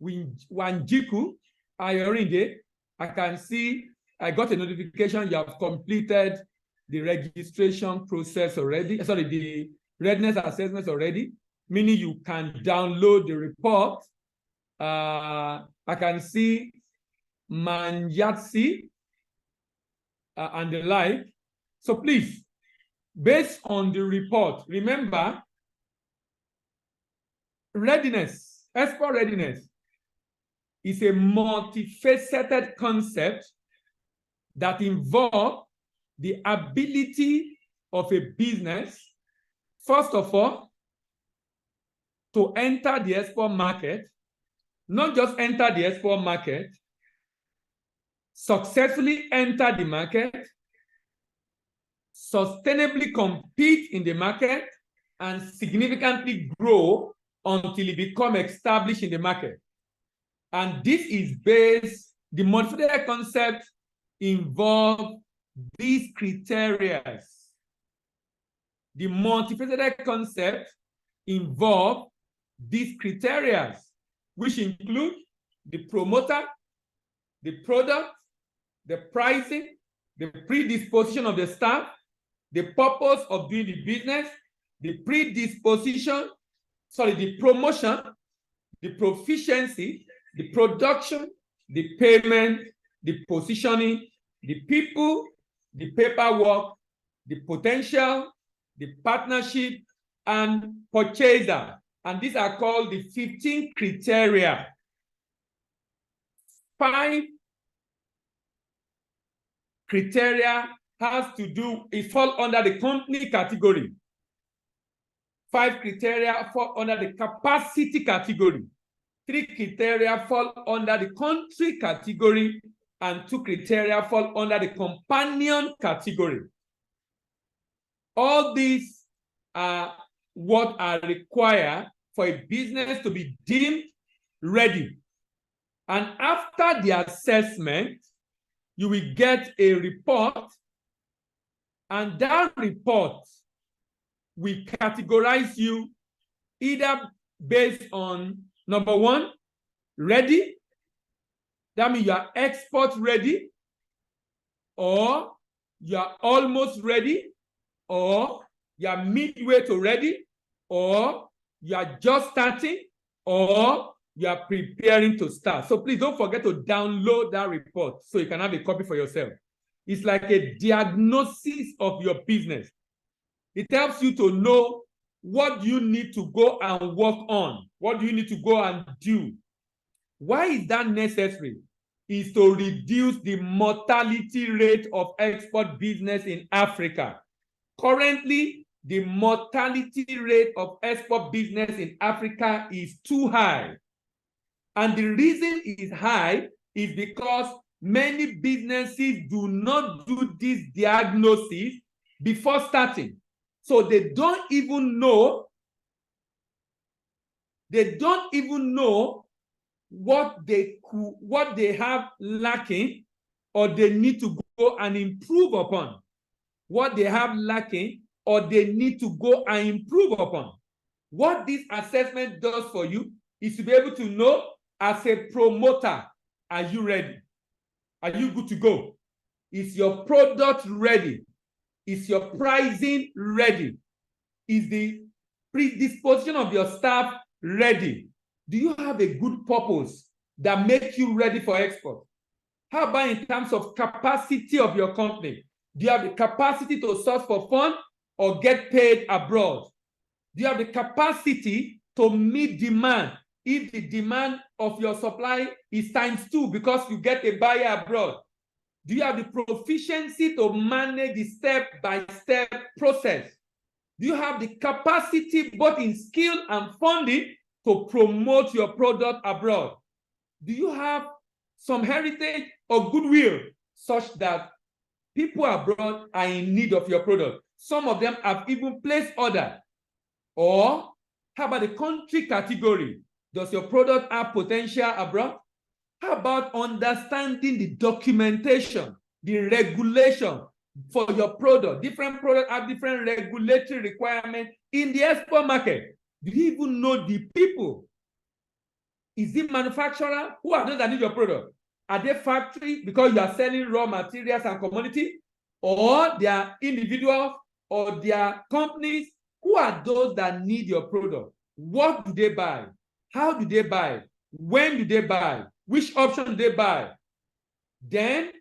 Wanjiku, Ayorinde, I can see I got a notification you have completed the registration process already. Sorry, the readiness assessment already, meaning you can download the report. I can see Manjatsi and the like. So please, based on the report, remember, readiness, export readiness is a multifaceted concept that involves the ability of a business, first of all, to enter the export market, not just enter the export market, successfully enter the market, sustainably compete in the market, and significantly grow until it becomes established in the market. And this is based, the multifaceted concept involves these criteria. The multifaceted concept involves these criteria, which include the promoter, the product, the pricing, the predisposition of the staff, the purpose of doing the business, the predisposition, the promotion, the proficiency, the production, the payment, the positioning, the people, the paperwork, the potential, the partnership, and purchaser. And these are called the 15 criteria. 5 criteria has to do, it falls under the company category. 5 criteria fall under the capacity category. 3 criteria fall under the country category, and 2 criteria fall under the companion category. All these are what are required for a business to be deemed ready. And after the assessment, you will get a report, and that report will categorize you either based on, number 1, ready. That means you are export ready, or you are almost ready, or you are midway to ready, or you are just starting, or you are preparing to start. So please don't forget to download that report so you can have a copy for yourself. It's like a diagnosis of your business. It helps you to know what you need to go and work on. What do you need to go and do? Why is that necessary? Is to reduce the mortality rate of export business in Africa. Currently, the mortality rate of export business in Africa is too high. And the reason it is high is because many businesses do not do this diagnosis before starting. So they don't even know what they have lacking, or they need to go and improve upon. What they have lacking, or they need to go and improve upon. What this assessment does for you is to be able to know, as a promoter, are you ready? Are you good to go? Is your product ready? Is your pricing ready? Is the predisposition of your staff ready? Do you have a good purpose that makes you ready for export? How about in terms of capacity of your company? Do you have the capacity to source for funds or get paid abroad? Do you have the capacity to meet demand if the demand of your supply is ×2 because you get a buyer abroad? Do you have the proficiency to manage the step-by-step process? Do you have the capacity, both in skill and funding, to promote your product abroad? Do you have some heritage or goodwill such that people abroad are in need of your product? Some of them have even placed order. Or how about the country category? Does your product have potential abroad? How about understanding the documentation, the regulation for your product? Different products have different regulatory requirements in the export market. Do you even know the people? Is it manufacturer? Who are those that need your product? Are they factory because you are selling raw materials and commodity? Or they are individuals or they are companies? Who are those that need your product? What do they buy? How do they buy? When do they buy? Which option do they buy? Then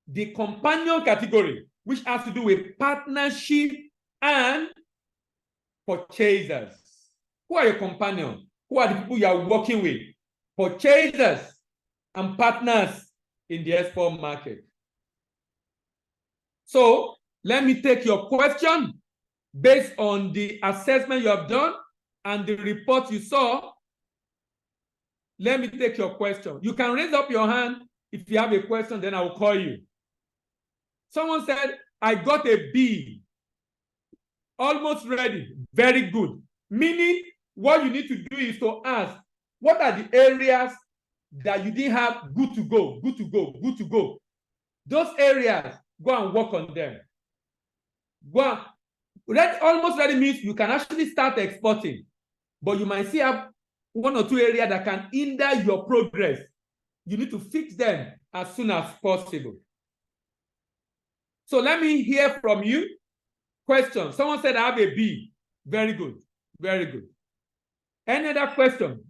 the companion category, which has to do with partnership and purchasers. Who are your companions? Who are the people you are working with? Purchasers and partners in the export market. So let me take your question based on the assessment you have done and the report you saw. Let me take your question. You can raise up your hand if you have a question, then I will call you. Someone said, I got a B. Almost ready. Very good. Meaning, what you need to do is to ask, what are the areas that you didn't have good to go, good to go, good to go? Those areas, go and work on them. Go on. Almost ready means you can actually start exporting, but you might see have one or two areas that can hinder your progress. You need to fix them as soon as possible. So let me hear from you. Question. Someone said, I have a B. Very good. Very good. Any other question?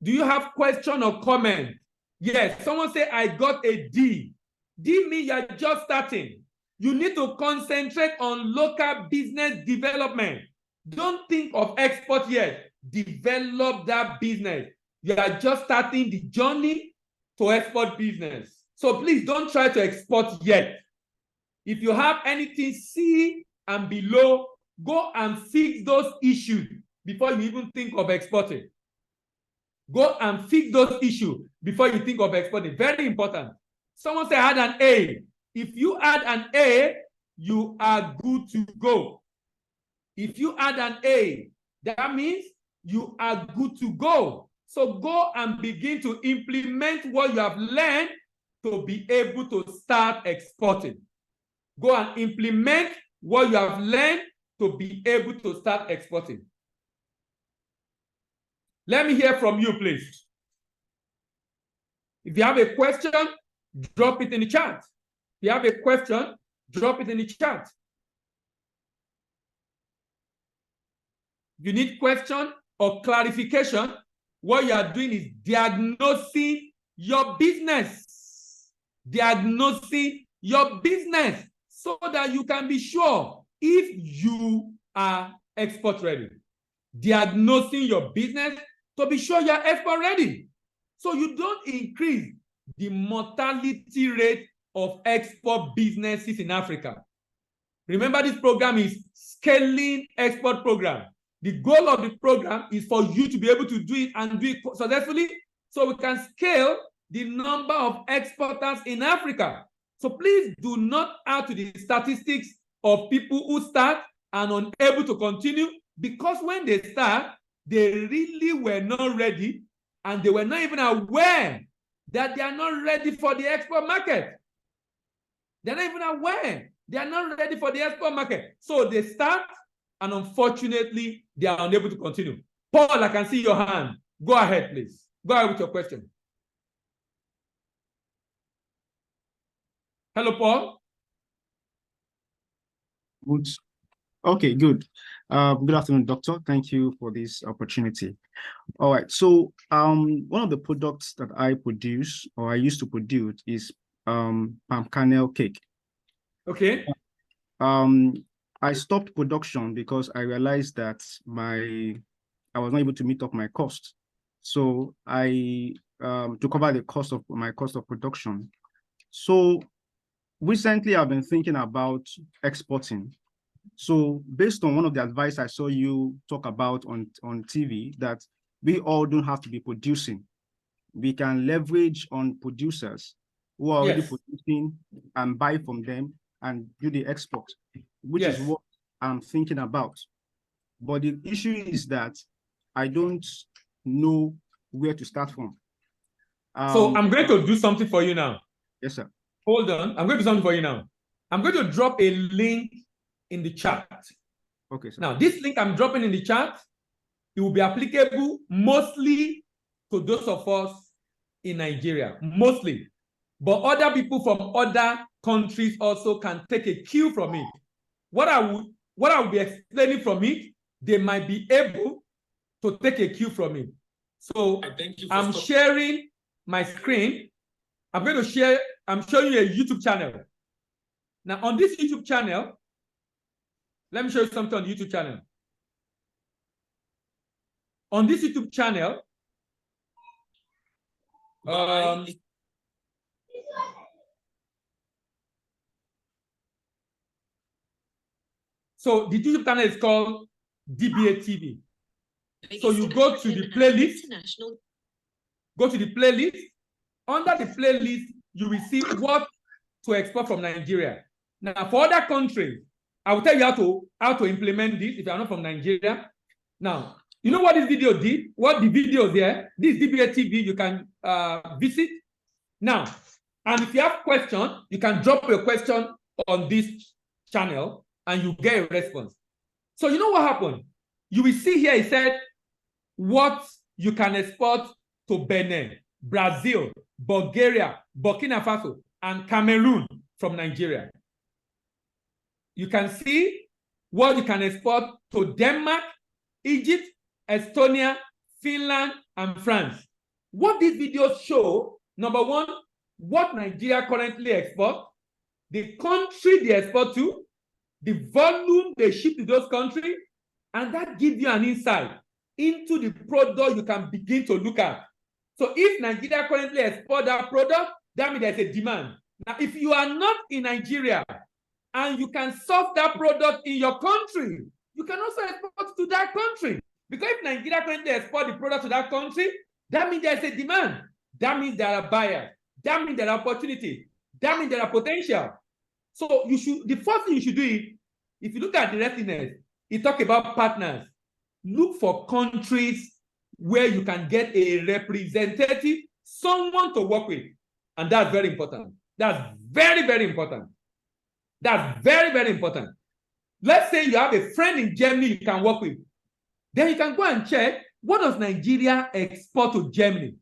Do you have question or comment? Yes. Someone said, I got a D. D means you're just starting. You need to concentrate on local business development. Don't think of export yet. Develop that business. You are just starting the journey to export business. So please don't try to export yet. If you have anything C and below, go and fix those issues before you even think of exporting. Go and fix those issues before you think of exporting. Very important. Someone said I had an A. If you add an A, you are good to go. If you add an A, that means you are good to go. So go and begin to implement what you have learned to be able to start exporting. Go and implement what you have learned to be able to start exporting. Let me hear from you, please. If you have a question, drop it in the chat. If you have a question, drop it in the chat. If you need question or clarification, what you are doing is diagnosing your business. Diagnosing your business so that you can be sure if you are export ready. Diagnosing your business to be sure you are export ready. So you don't increase the mortality rate of export businesses in Africa. Remember, this program is scaling export program. The goal of the program is for you to be able to do it and do it successfully so we can scale the number of exporters in Africa. So please do not add to the statistics of people who start and unable to continue, because when they start, they really were not ready and they were not even aware that they are not ready for the export market. They're not even aware they are not ready for the export market. So they start and unfortunately, they are unable to continue. Paul, I can see your hand. Go ahead, please. Go ahead with your question. Hello, Paul. Good. Okay, good. Good afternoon, doctor. Thank you for this opportunity. All right. So one of the products that I produce or I used to produce is palm kernel cake. Okay. I stopped production because I realized that I was not able to meet up my cost. So I to cover the cost of my cost of production. So recently I've been thinking about exporting. So based on one of the advice I saw you talk about on TV, that we all don't have to be producing. We can leverage on producers who are already producing and buy from them and do the export, which is what I'm thinking about. But the issue is that I don't know where to start from. So I'm going to do something for you now. Yes, sir. Hold on. I'm going to do something for you now. I'm going to drop a link in the chat. Okay, sir. Now, this link I'm dropping in the chat, it will be applicable mostly to those of us in Nigeria, mostly. But other people from other countries also can take a cue from it. What I will be explaining from it, they might be able to take a cue from it. So I'm sharing my screen. I'm showing you a YouTube channel. Now on this YouTube channel, let me show you something on the YouTube channel. On this YouTube channel, so the YouTube channel is called DBA TV. So you go to the playlist, go to the playlist. Under the playlist, you will see what to export from Nigeria. Now, for other countries, I will tell you how to implement this if you are not from Nigeria. Now, you know what this video did? What the video is there? This DBA TV, you can visit. Now, and if you have questions, you can drop your question on this channel and you get a response. So you know what happened? You will see here, it said, what you can export to Benin, Brazil, Bulgaria, Burkina Faso, and Cameroon from Nigeria. You can see what you can export to Denmark, Egypt, Estonia, Finland, and France. What these videos show, number one, what Nigeria currently exports, the country they export to, the volume they ship to those countries, and that gives you an insight into the product you can begin to look at. So if Nigeria currently exports that product, that means there's a demand. Now, if you are not in Nigeria and you can solve that product in your country, you can also export to that country. Because if Nigeria currently exports the product to that country, that means there's a demand. That means there are buyers. That means there are opportunities. That means there are potential. So the first thing you should do is, if you look at the Readiness, it talks about partners. Look for countries where you can get a representative, someone to work with. And that's very important. That's very, very important. That's very, very important. Let's say you have a friend in Germany you can work with. Then you can go and check, what does Nigeria export to Germany?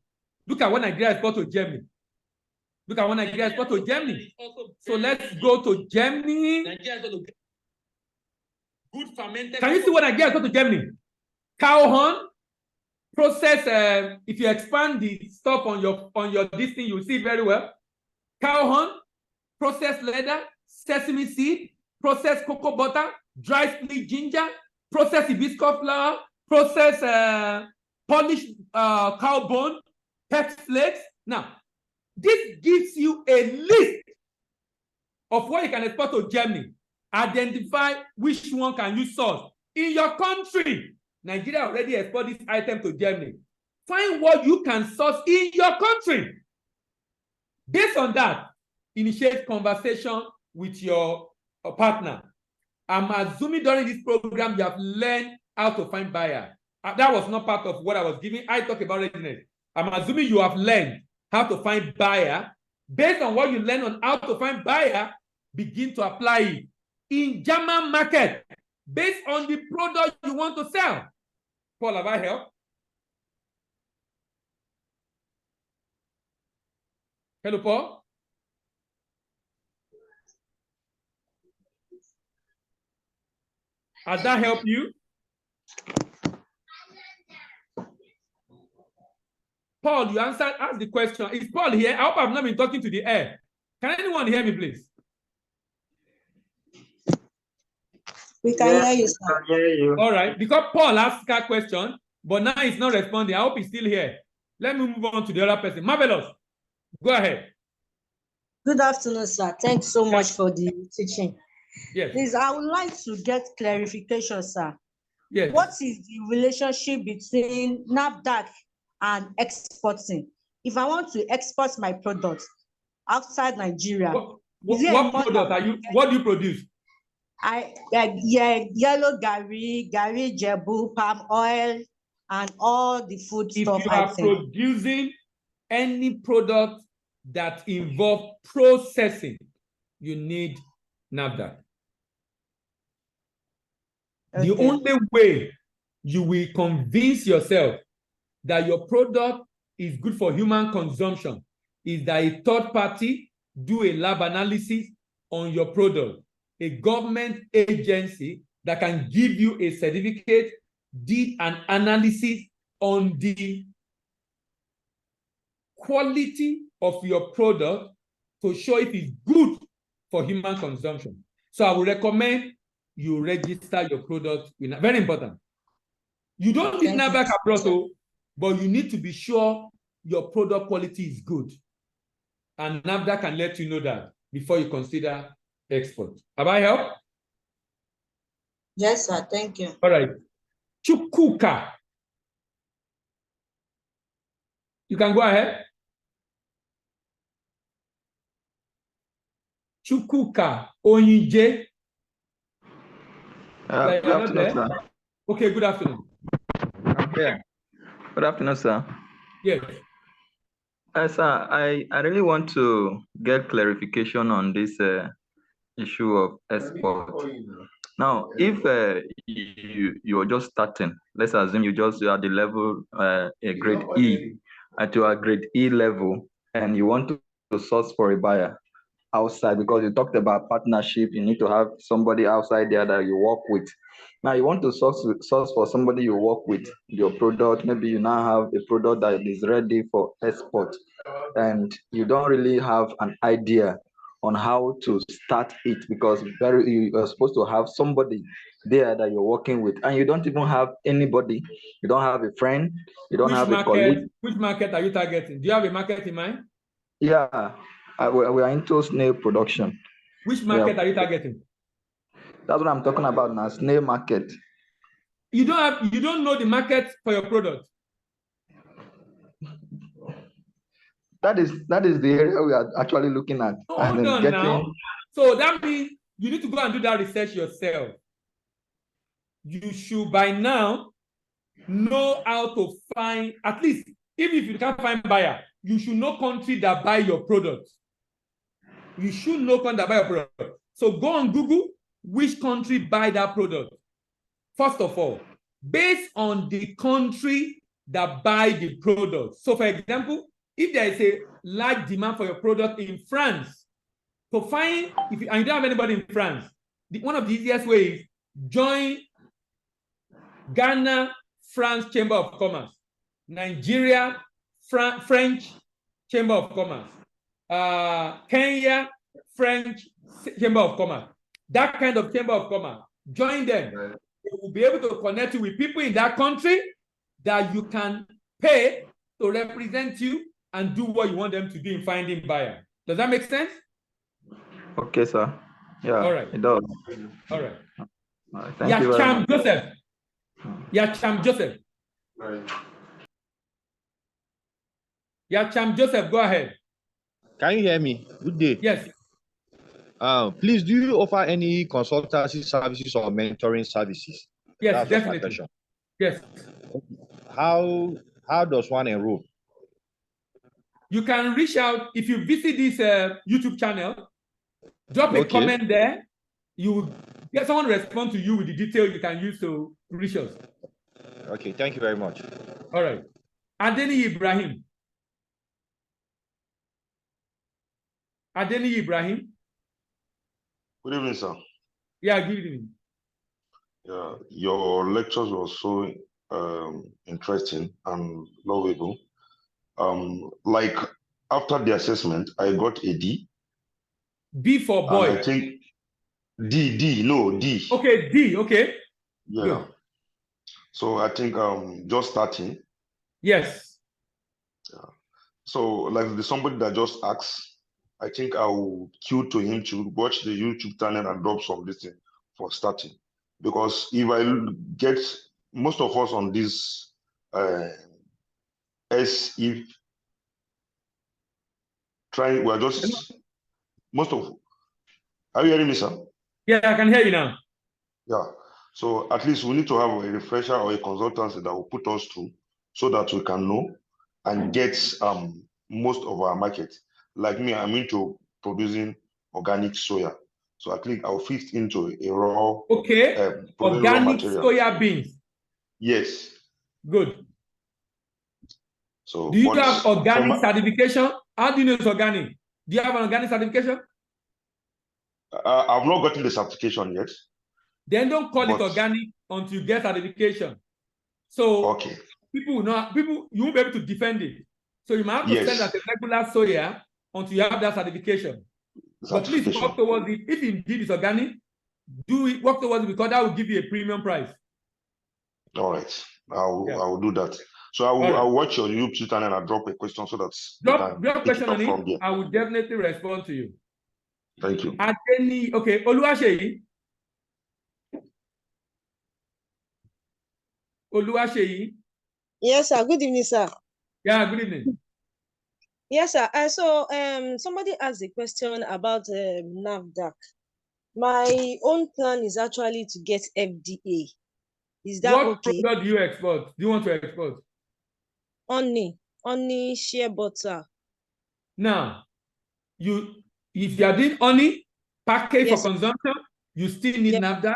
Look at what Nigeria exports to Germany. Look at what Nigeria exports to Germany. So let's go to Germany. Good fermented. Can you see what Nigeria exports to Germany? Cow horn, process. If you expand the stuff on your this thing, you'll see very well. Cow horn, processed leather, sesame seed, processed cocoa butter, dry split ginger, processed hibiscus flower, processed polished cow bone, pep flakes. Now, this gives you a list of what you can export to Germany. Identify which one can you source in your country. Nigeria already export this item to Germany. Find what you can source in your country. Based on that, initiate conversation with your partner. I'm assuming during this program you have learned how to find buyer. That was not part of what I was giving. I talked about readiness. I'm assuming you have learned how to find buyer. Based on what you learn on how to find buyer, begin to apply it in German market based on the product you want to sell. Paul, have I helped? Hello, Paul. Has that helped you? Paul, you asked the question. Is Paul here? I hope I've not been talking to the air. Can anyone hear me, please? We can hear you, sir. Hear you. All right, because Paul asked that question, but now he's not responding. I hope he's still here. Let me move on to the other person. Marvelous. Go ahead. Good afternoon, sir. Thanks so much for the teaching. Yes. Please, I would like to get clarification, sir. Yes. What is the relationship between NAFDAC and exporting? If I want to export my products outside Nigeria, what product are you? What do you produce? Yellow Gary, Jebu, palm oil, and all the food If stuff you are producing any product that involve processing, you need NAFDAC. Okay. The only way you will convince yourself that your product is good for human consumption is that a third party do a lab analysis on your product. A government agency that can give you a certificate did an analysis on the quality of your product to show if it's good for human consumption. So I would recommend you register your product. Very important. You don't need NAFDAC abroad, but you need to be sure your product quality is good. And NAFDAC can let you know that before you consider export. Have I helped? Yes, sir. Thank you. All right. Chukuka. You can go ahead. Chukuka Oyinje. Good afternoon, sir. Okay, good afternoon. Yeah. Good afternoon, sir. Yes. Sir, I really want to get clarification on this issue of export. Now, if you are just starting, let's assume you are at the level a grade E, at your grade E level, and you want to source for a buyer outside, because you talked about partnership, you need to have somebody outside there that you work with. Now you want to source for somebody you work with your product. Maybe you now have a product that is ready for export, and you don't really have an idea on how to start it, because you're supposed to have somebody there that you're working with, and you don't even have anybody. You don't have a friend. You don't have a colleague. Which market are you targeting? Do you have a market in mind? Yeah, we are into snail production. Which market are you targeting? That's what I'm talking about now, snail market. You don't know the market for your product. That is the area we are actually looking at. Hold on now. So that means you need to go and do that research yourself. You should by now know how to find, at least even if you can't find buyer, you should know country that buy your product. You should know country that buy your product. So go on Google which country buy that product. First of all, based on the country that buy the product. So for example, if there is a large demand for your product in France, to find, and you don't have anybody in France, one of the easiest ways is join Ghana, France Chamber of Commerce, Nigeria, French Chamber of Commerce, Kenya, French Chamber of Commerce. That kind of Chamber of Commerce, join them. They will be able to connect you with people in that country that you can pay to represent you and do what you want them to do in finding buyer. Does that make sense? Okay, sir. Yeah, all right. It does. All right. All right. Thank you very much. Joseph. Yacham Joseph. Right. Yacham Joseph, go ahead. Can you hear me? Good day. Yes. Please, do you offer any consultancy services or mentoring services? Yes, definitely. Yes. How does one enroll? You can reach out if you visit this YouTube channel. Drop a comment there. You will get someone to respond to you with the detail you can use to reach us. Okay, thank you very much. All right. Adeni Ibrahim. Adeni Ibrahim. Good evening, sir. Yeah, good evening. Yeah, your lectures were so interesting and lovable. Like after the assessment, I got a D. B for boy. And I think D. Okay, D, okay. Yeah. Good. So I think just starting. Yes. Yeah. So like the somebody that just asked, I think I will queue to him to watch the YouTube channel and drop some listing for starting. Because if I get most of us on this SEP trying, we're just most of. Are you hearing me, sir? Yeah, I can hear you now. Yeah. So at least we need to have a refresher or a consultancy that will put us through so that we can know and get most of our market. Like me, I'm into producing organic soya. So at least I'll fit into a raw Okay. producing raw Organic material. soya beans. Yes. Good. So Do you but have organic certification? How do you know it's organic? Do you have an organic certification? I've not gotten the certification yet. Then don't call it organic until you get certification. So people will not, you won't be able to defend it. So you might have to sell as a regular soya until you have that certification. But please work towards it. If indeed it's organic, do it, work towards it, because that will give you a premium price. All right. I will do that. So I'll watch your YouTube channel and I'll drop a question so that drop question on it. I will definitely respond to you. Thank you. Okay, Oluwaseyi. Oluwaseyi. Yes, sir. Good evening, sir. Yeah, good evening. Yes, sir. So somebody asked a question about NAFDAC. My own plan is actually to get FDA. Is that what okay? What product do you export? Do you want to export? Honey shea butter. Now, if you are doing honey package for consumption, you still need NAFDAC,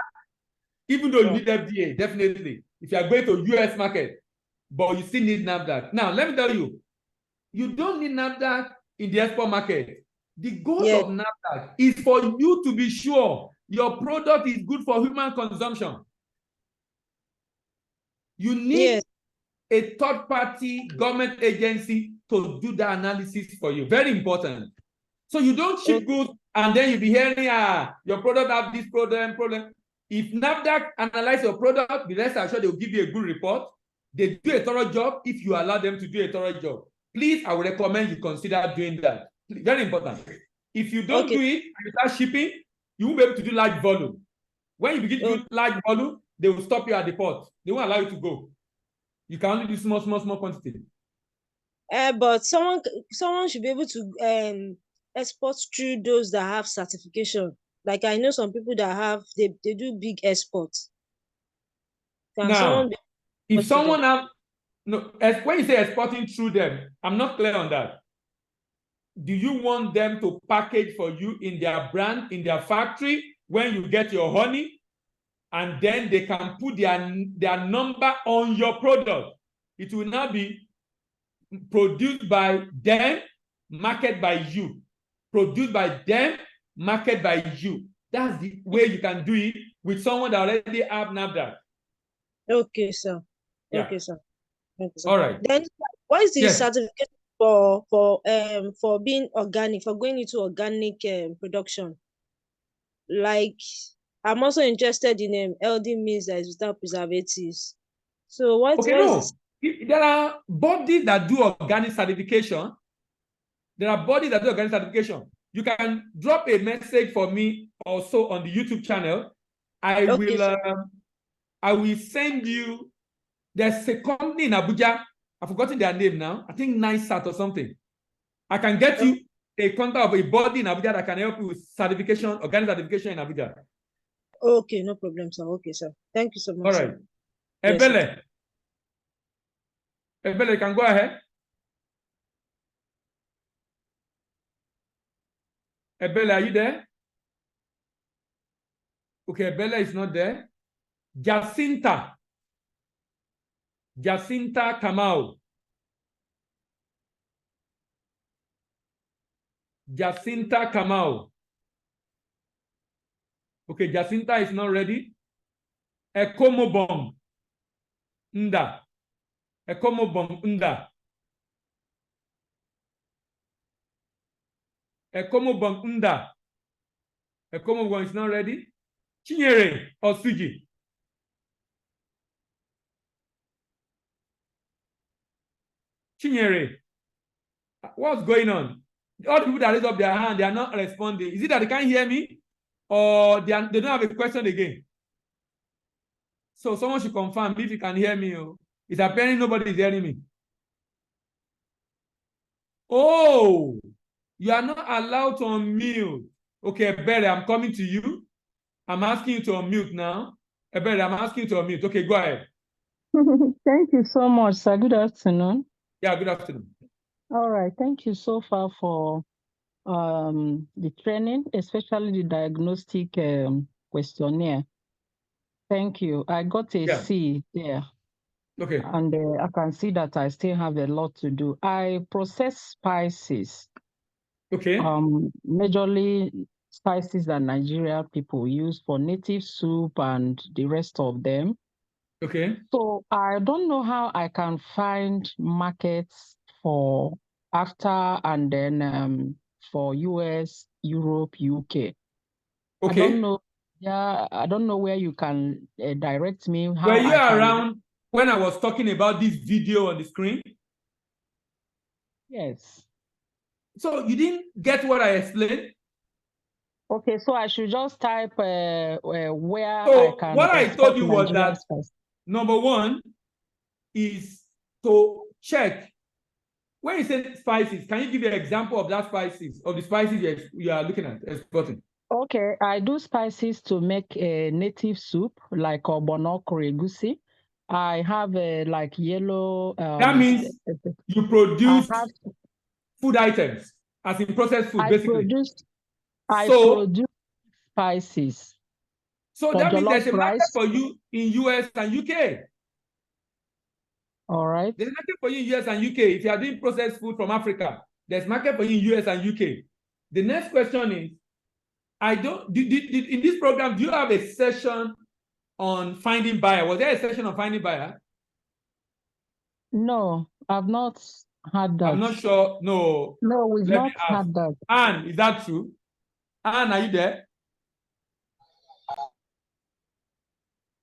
even though you need FDA, definitely. If you are going to US market, but you still need NAFDAC. Now, let me tell you, you don't need NAFDAC in the export market. The goal of NAFDAC is for you to be sure your product is good for human consumption. You need a third-party government agency to do the analysis for you. Very important. So you don't ship goods and then you be hearing, your product have this problem. If NAFDAC analyze your product, be rest assured they will give you a good report. They do a thorough job if you allow them to do a thorough job. Please, I would recommend you consider doing that. Very important. If you don't do it and you start shipping, you won't be able to do large volume. When you begin to do large volume, they will stop you at the port. They won't allow you to go. You can only do small quantity. But someone should be able to export through those that have certification. Like I know some people that have they do big exports. Now, if someone have when you say exporting through them, I'm not clear on that. Do you want them to package for you in their brand, in their factory, when you get your honey, and then they can put their number on your product? It will now be produced by them, marketed by you. Produced by them, marketed by you. That's the way you can do it with someone that already have NAFDAC. Okay, sir. Yeah. Okay, sir. Okay, sir. All right. Then what is the certificate for being organic, for going into organic production? Like I'm also interested in healthy meals that is without preservatives. So what is this? There are bodies that do organic certification. You can drop a message for me also on the YouTube channel. I will send you. There's a company in Abuja. I've forgotten their name now. I think NISAT or something. I can get you a contact of a body in Abuja that can help you with certification, organic certification in Abuja. Okay, no problem, sir. Okay, sir. Thank you so much. All right. Ebele. Ebele, you can go ahead. Ebele, are you there? Okay, Ebele is not there. Jacinta Kamau. Jacinta Kamau. Okay, Jacinta is not ready. Ekomobong Nda. Ekomobong Nda. Ekomobong Nda. Ekomobong is not ready. Chinyere Osuji. Chinyere, what's going on? All the people that raise up their hand, they are not responding. Is it that they can't hear me? Or they don't have a question again? So someone should confirm if you can hear me. Oh. It's apparently nobody is hearing me. Oh, you are not allowed to unmute. Okay, Ebere, I'm coming to you. I'm asking you to unmute now. Ebere, I'm asking you to unmute. Okay, go ahead. Thank you so much, sir. Good afternoon. Yeah, good afternoon. All right. Thank you so far for the training, especially the diagnostic questionnaire. Thank you. I got a C there. Okay. And I can see that I still have a lot to do. I process spices. Okay. Majorly spices that Nigeria people use for native soup and the rest of them. Okay. So I don't know how I can find markets for after and then for US, Europe, UK. Okay. I don't know. Yeah, I don't know where you can direct me. How Were you I can... around when I was talking about this video on the screen? Yes. So you didn't get what I explained? Okay, so I should just type where So I can. what I told you was Nigerian that spice. number one is to check. When you say spices, can you give an example of that spices, of the spices you are looking at exporting? Okay, I do spices to make a native soup like obonokro egusi. I have like yellow. That means you produce food items, as in processed food, basically. I produce spices. So that means there's a market for you in US and UK. All right. There's a market for you in US and UK. If you are doing processed food from Africa, there's market for you in US and UK. The next question is, in this program, do you have a session on finding buyer? Was there a session on finding buyer? No, I've not had that. I'm not sure. No. No, we've not had that. Anne, is that true? Anne, are you there?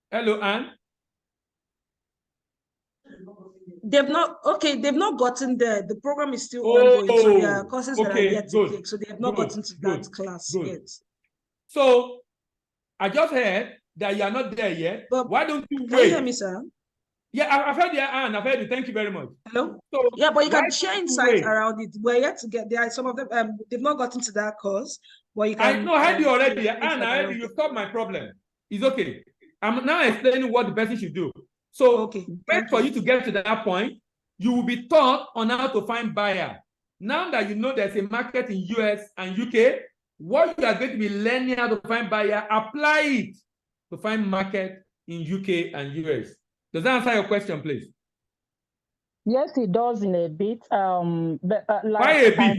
Hello, Anne. They've not gotten there. The program is still ongoing. So there are courses that are yet to take. So they have not gotten to that class yet. So I just heard that you are not there yet. But why don't you wait? Can you hear me, sir? Yeah, I've heard you, Anne. I've heard you. Thank you very much. Hello? So yeah, but you can share insights around it. We're yet to get there. Some of them, they've not gotten to that course, but you can. I heard you already. Anne, I heard you. You solved my problem. It's okay. I'm now explaining what the person should do. So wait for you to get to that point. You will be taught on how to find buyer. Now that you know there's a market in US and UK, what you are going to be learning how to find buyer, apply it to find market in UK and US. Does that answer your question, please? Yes, it does in a bit. But why a bit?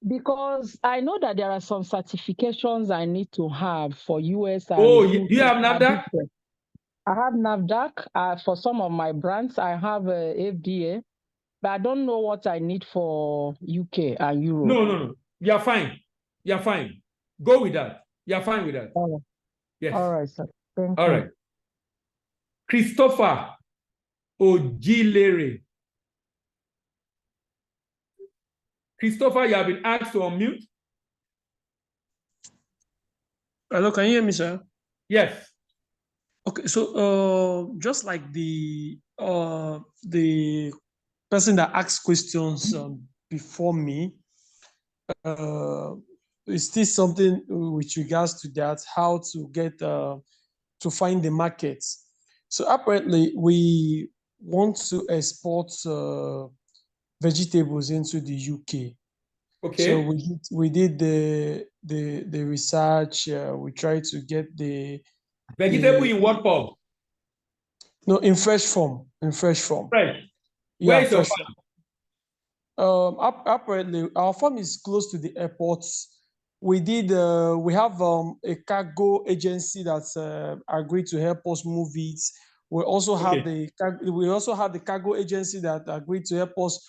Because I know that there are some certifications I need to have for US and UK. Do you have NAFDAC? I have NAFDAC. For some of my brands, I have FDA, but I don't know what I need for UK and Europe. No. You're fine. You're fine. Go with that. You're fine with that. Oh. Yes. All right, sir. Thank All you. right. Christopher Ojilere. Christopher, you have been asked to unmute. Hello, can you hear me, sir? Yes. Okay, so just like the person that asked questions before me, is still something with regards to that, how to get to find the markets. So apparently we want to export vegetables into the UK. Okay. So we did the research. We tried to get the vegetable in what form? No, in fresh form. In fresh form. Fresh. Yeah, where is your farm? Apparently, our farm is close to the airports. We have a cargo agency that's agreed to help us move it. We also have the cargo agency that agreed to help us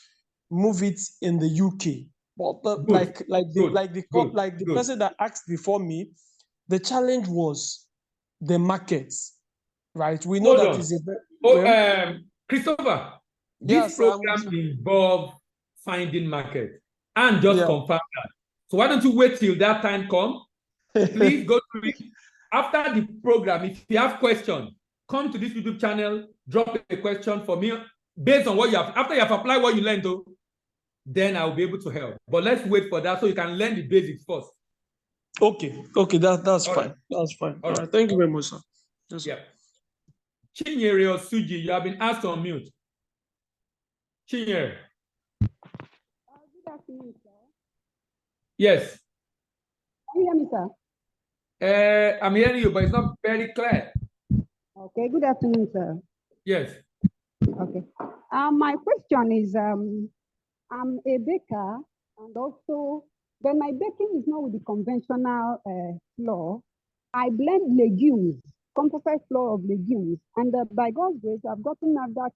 move it in the UK. But like the person that asked before me, the challenge was the markets, right? We know that is Christopher, this program involves finding market. and just confirm that. So why don't you wait till that time comes? Please go through it. After the program, if you have questions, come to this YouTube channel, drop a question for me based on what you have. After you have applied what you learned, though, then I'll be able to help. But let's wait for that so you can learn the basics first. Okay, that's fine. That's fine. All right. Thank you very much, sir. Yes, yeah. Chinyere or Suji, you have been asked to unmute. Chinyere. Good afternoon, sir. Yes. Can you hear me, sir? I'm hearing you, but it's not very clear. Okay, good afternoon, sir. Yes. Okay. My question is, I'm a baker, and also, when my baking is not with the conventional flour, I blend legumes, composite flour of legumes, and by God's grace, I've gotten that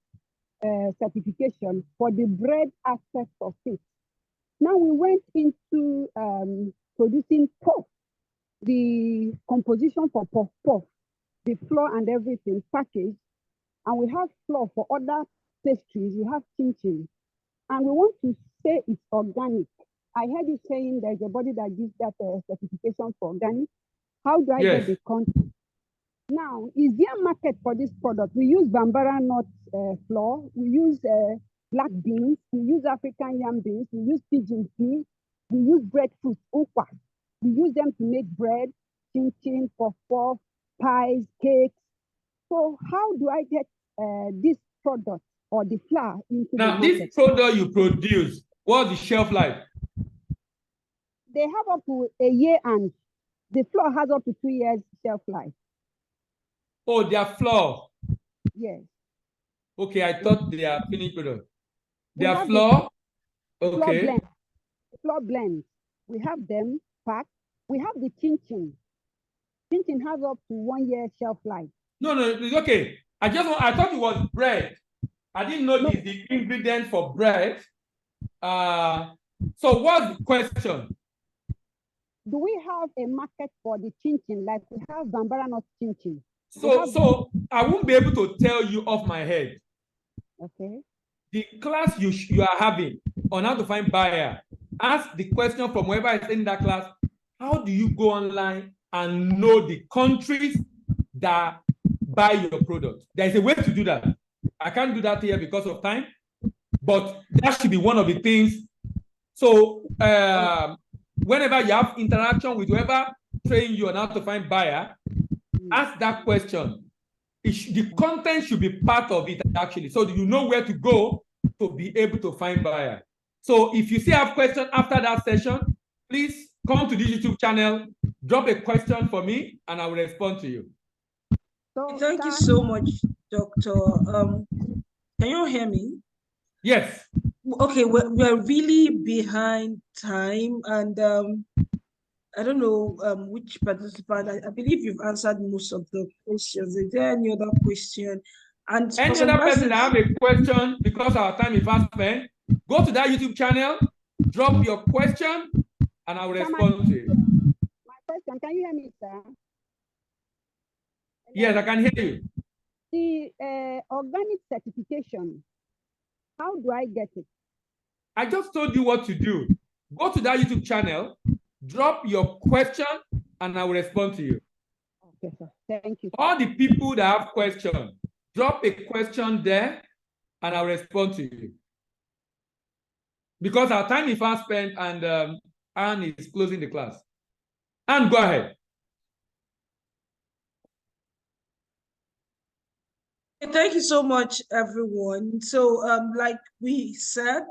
certification for the bread aspect of it. Now we went into producing puff, the composition for puff, the flour and everything packaged, and we have flour for other pastries. We have chin-chin, and we want to say it's organic. I heard you saying there's a body that gives that certification for organic. How do I get the content? Now, is there a market for this product? We use Bambara nut flour, we use black beans, we use African yam beans, we use pigeon pea, we use breadfruit, ukwa. We use them to make bread, chin-chin, puff-puff, pies, cakes. So how do I get this product or the flour into the market? Now, this product you produce, what's the shelf life? They have up to a year, and the flour has up to 3 years shelf life. Oh, they are flour. Yes. Okay, I thought they are finished product. They We are have flour. the Okay. flour blends. We have them packed. We have the chin-chin. Chin-chin has up to 1 year shelf life. No, it's okay. I thought it was bread. I didn't know it's the ingredient for bread. So what's the question? Do we have a market for the chin-chin like we have Bambara nut chin-chin? So I won't be able to tell you off my head. Okay. The class you are having on how to find buyer, ask the question from whoever is in that class. How do you go online and know the countries that buy your product? There's a way to do that. I can't do that here because of time, but that should be one of the things. So whenever you have interaction with whoever train you on how to find buyer, ask that question. The content should be part of it actually, so you know where to go to be able to find buyer. So if you still have questions after that session, please come to this YouTube channel, drop a question for me, and I will respond to you. Thank you so much, Doctor. Can you hear me? Yes. Okay, we're really behind time, and I don't know which participant. I believe you've answered most of the questions. Is there any other question? And any other person that have a question, because our time is fast spent, go to that YouTube channel, drop your question, and I will respond to you. My question, can you hear me, sir? Yes, I can hear you. The organic certification, how do I get it? I just told you what to do. Go to that YouTube channel, drop your question, and I will respond to you. Okay, sir. Thank you. All the people that have questions, drop a question there, and I'll respond to you. Because our time is fast spent, and Anne is closing the class. Anne, go ahead. Thank you so much, everyone. So, like we said,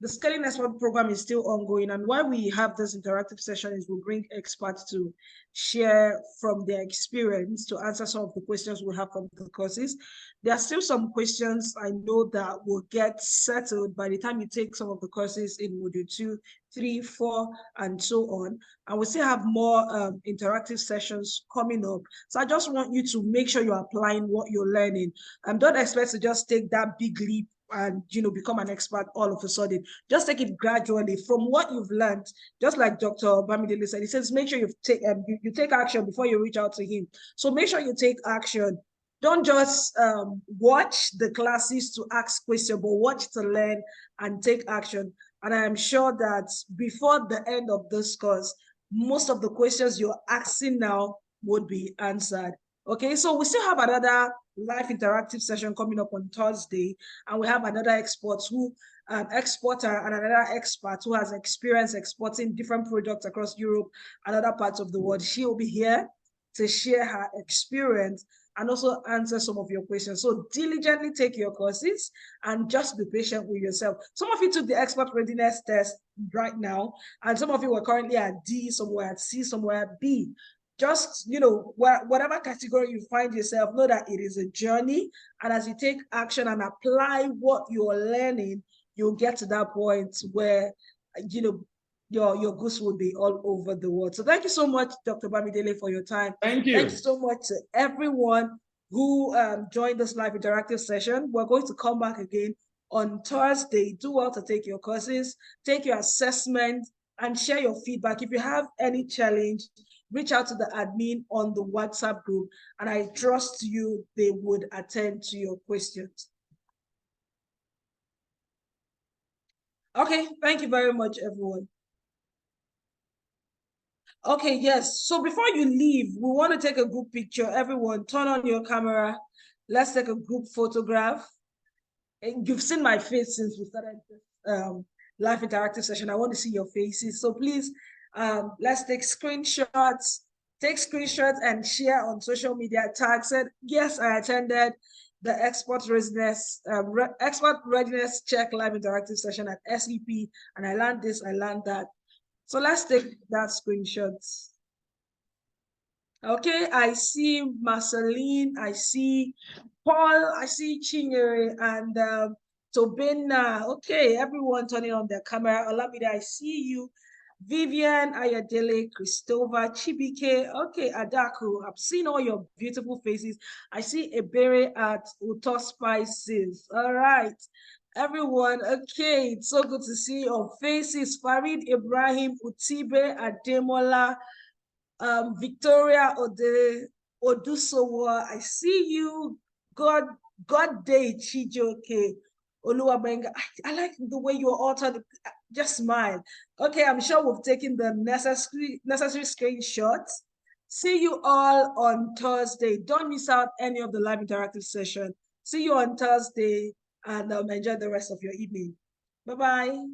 the Scaling Expert program is still ongoing, and why we have this interactive session is we bring experts to share from their experience to answer some of the questions we have from the courses. There are still some questions I know that will get settled by the time you take some of the courses in Module 2, 3, 4, and so on. And we still have more interactive sessions coming up. So I just want you to make sure you're applying what you're learning. Don't expect to just take that big leap and become an expert all of a sudden. Just take it gradually from what you've learned. Just like Dr. Bamidele said, he says make sure you take action before you reach out to him. So make sure you take action don't just watch the classes to ask questions, but watch to learn and take action. And I am sure that before the end of this course, most of the questions you're asking now would be answered. Okay, so we still have another live interactive session coming up on Thursday, and we have another exporter and another expert who has experience exporting different products across Europe and other parts of the world. She will be here to share her experience and also answer some of your questions. So diligently take your courses and just be patient with yourself. Some of you took the expert readiness test right now, and some of you are currently at D, somewhere at C, somewhere at B. Just, whatever category you find yourself, know that it is a journey. And as you take action and apply what you're learning, you'll get to that point where, your goods will be all over the world. So thank you so much, Dr. Bamidele, for your time. Thank you. Thank you so much to everyone who joined this live interactive session. We're going to come back again on Thursday. Do well to take your courses, take your assessment, and share your feedback. If you have any challenge, reach out to the admin on the WhatsApp group, and I trust you, they would attend to your questions. Okay, thank you very much, everyone. Okay, yes. So before you leave, we want to take a group picture. Everyone, turn on your camera. Let's take a group photograph. And you've seen my face since we started this live interactive session. I want to see your faces. So please, let's take screenshots. Take screenshots and share on social media. Tag said, yes, I attended the Expert Readiness Check live interactive session at SEP, and I learned this, I learned that. So let's take that screenshot. Okay, I see Marceline, I see Paul, I see Chinyere, and Tobina. Okay, everyone turning on their camera. Olamide, I see you. Vivian, Ayadele, Christopher, Chibike, okay, Adaku. I've seen all your beautiful faces. I see Ebere at Uto Spices. All right. Everyone, okay, it's so good to see your faces. Farid Ibrahim, Utibe, Ademola, Victoria Odusowa, I see you. God Day Chijoke, Oluwabenga. I like the way you're altered. Just smile. Okay, I'm sure we've taken the necessary screenshots. See you all on Thursday. Don't miss out any of the live interactive session. See you on Thursday, and enjoy the rest of your evening. Bye-bye.